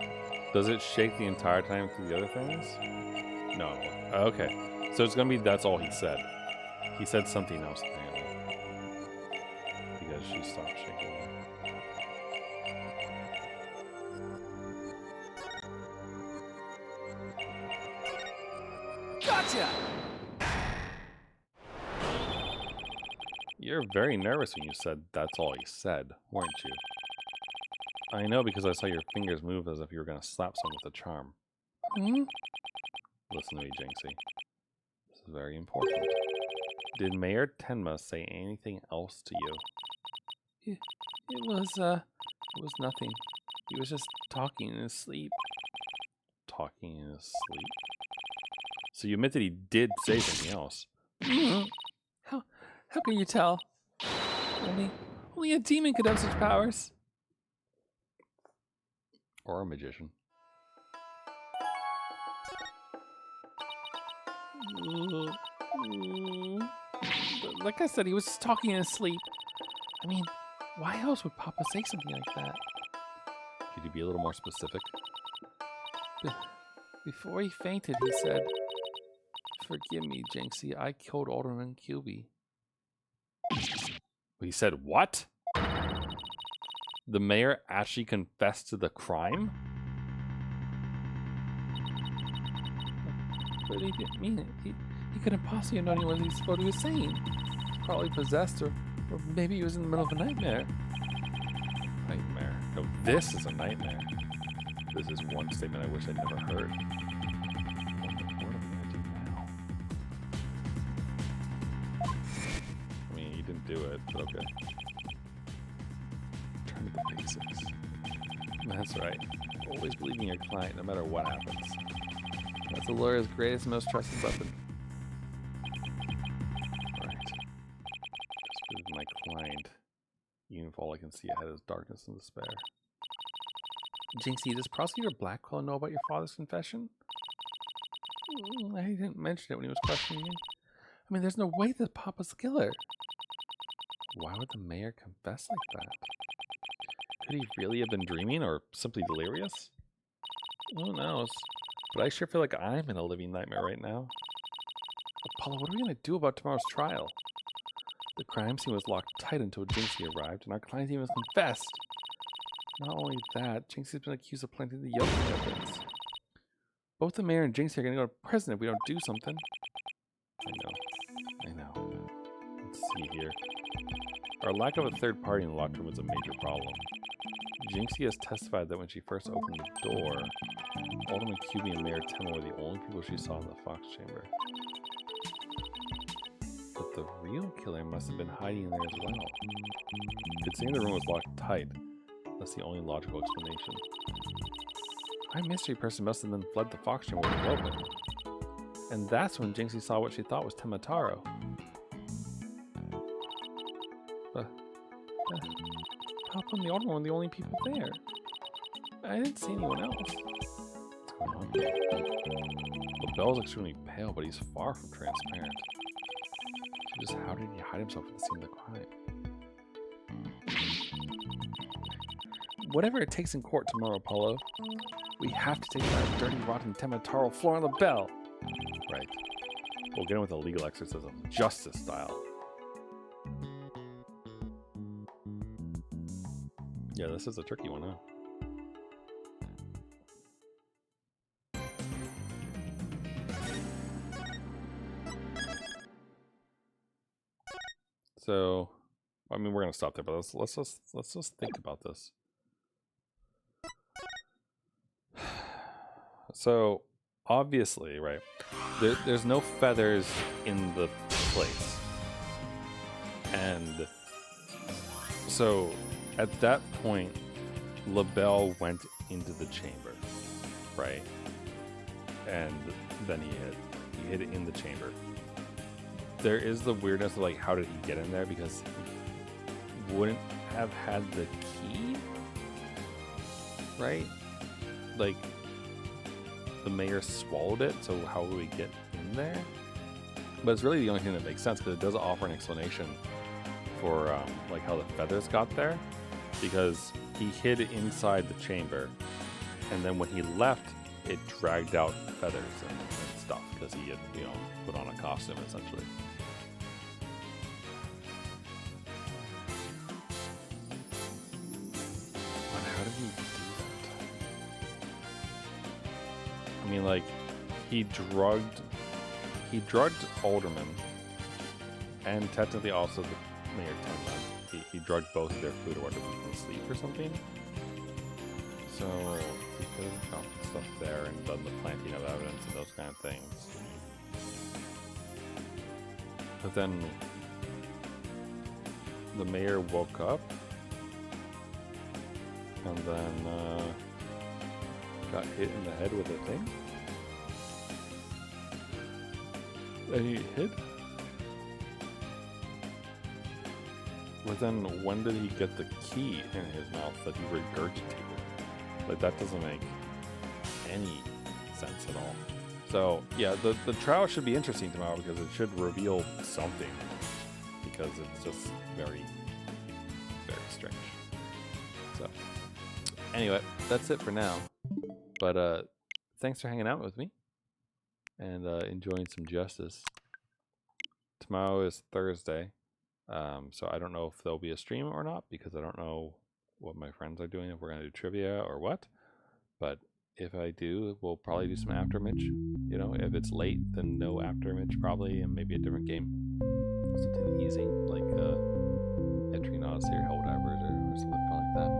Does it shake the entire time through the other things? No. Okay. So it's gonna be that's all he said. He said something else apparently. Because she stopped shaking. Gotcha! You're very nervous when you said that's all he said, weren't you? I know because I saw your fingers move as if you were going to slap someone with a charm. Listen to me, Jinxie. This is very important. Did Mayor Tenma say anything else to you? It was nothing. He was just talking in his sleep. Talking in his sleep? So you admit that he did say something else. How can you tell? Only a demon could have such powers. Or a magician. Like I said, he was just talking in his sleep. I mean, why else would Papa say something like that? Could you be a little more specific? Before he fainted, he said, "Forgive me, Jinxie, I killed Alderman QB." He said what? The mayor actually confessed to the crime? But he didn't mean it. He couldn't possibly have known what he was saying. He's probably possessed, or maybe he was in the middle of a nightmare. Nightmare? No, this is a nightmare. This is one statement I wish I'd never heard. What am I going to do now? I mean, he didn't do it, but okay. Turn to the basics. That's right. Always believe in your client, no matter what happens. That's a lawyer's greatest, most trusted weapon. Right. Just with my client, even if all I can see ahead is darkness and despair. Jinxie, does Prosecutor Blackquill know about your father's confession? I didn't mention it when he was questioning me. I mean, there's no way that Papa's the killer. Why would the mayor confess like that? Could he really have been dreaming or simply delirious? Who knows? But I sure feel like I'm in a living nightmare right now. Apollo, what are we going to do about tomorrow's trial? The crime scene was locked tight until Jinxie arrived, and our client even confessed. Not only that, Jinxie's been accused of planting the yoga evidence. Both the mayor and Jinxie are going to go to prison if we don't do something. I know. Let's see here. Our lack of a third party in the locked room is a major problem. Jinxie has testified that when she first opened the door, Alderman Cubie and Mayor Temma were the only people she saw in the Fox Chamber. But the real killer must have been hiding in there as well. Considering the room was locked tight, that's the only logical explanation. Our mystery person must have then fled the Fox Chamber when it opened. And that's when Jinxie saw what she thought was Temataro. Papa and the Alderman were the only people there. I didn't see anyone else. What's going on? LaBelle's extremely pale, but he's far from transparent. How did he hide himself at the scene of the crime? Whatever it takes in court tomorrow, Apollo. We have to take that dirty, rotten Temataro floor on LaBelle. Right. We'll get him with a legal exorcism, justice style. Yeah, this is a tricky one, huh? So, I mean, we're gonna stop there, but let's just think about this. So, obviously, right? There's no feathers in the place, and so at that point, LaBelle went into the chamber, right? And then he hid it in the chamber. There is the weirdness of like, how did he get in there? Because he wouldn't have had the key, right? Like, the mayor swallowed it, so how would we get in there? But it's really the only thing that makes sense, because it does offer an explanation for like how the feathers got there, because he hid inside the chamber, and then when he left, it dragged out feathers and stuff, because he had, you know, put on a costume essentially. I mean, like, he drugged Alderman, and technically also the Mayor Temma. He drugged both of their food or to put them to sleep or something. So he could have gotten stuff there and done the planting of evidence and those kind of things. But then the mayor woke up and then got hit in the head with a thing. And he hid? But then when did he get the key in his mouth that he regurgitated? Like, that doesn't make any sense at all. So yeah, the trial should be interesting tomorrow because it should reveal something, because it's just very, very strange. So anyway, that's it for now. But thanks for hanging out with me and enjoying some justice. Tomorrow is Thursday, so I don't know if there'll be a stream or not, because I don't know what my friends are doing, if we're going to do trivia or what. But if I do, we'll probably do some after Mitch. You know, if it's late, then no after Mitch probably, and maybe a different game. Something easy, like Entry Odyssey or Helldivers or something fun like that.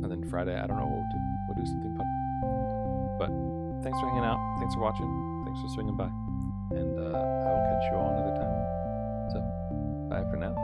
And then Friday, I don't know what we'll do. We'll do something fun. But thanks for hanging out. Thanks for watching. Thanks for swinging by. And I will catch you all another time. So, bye for now.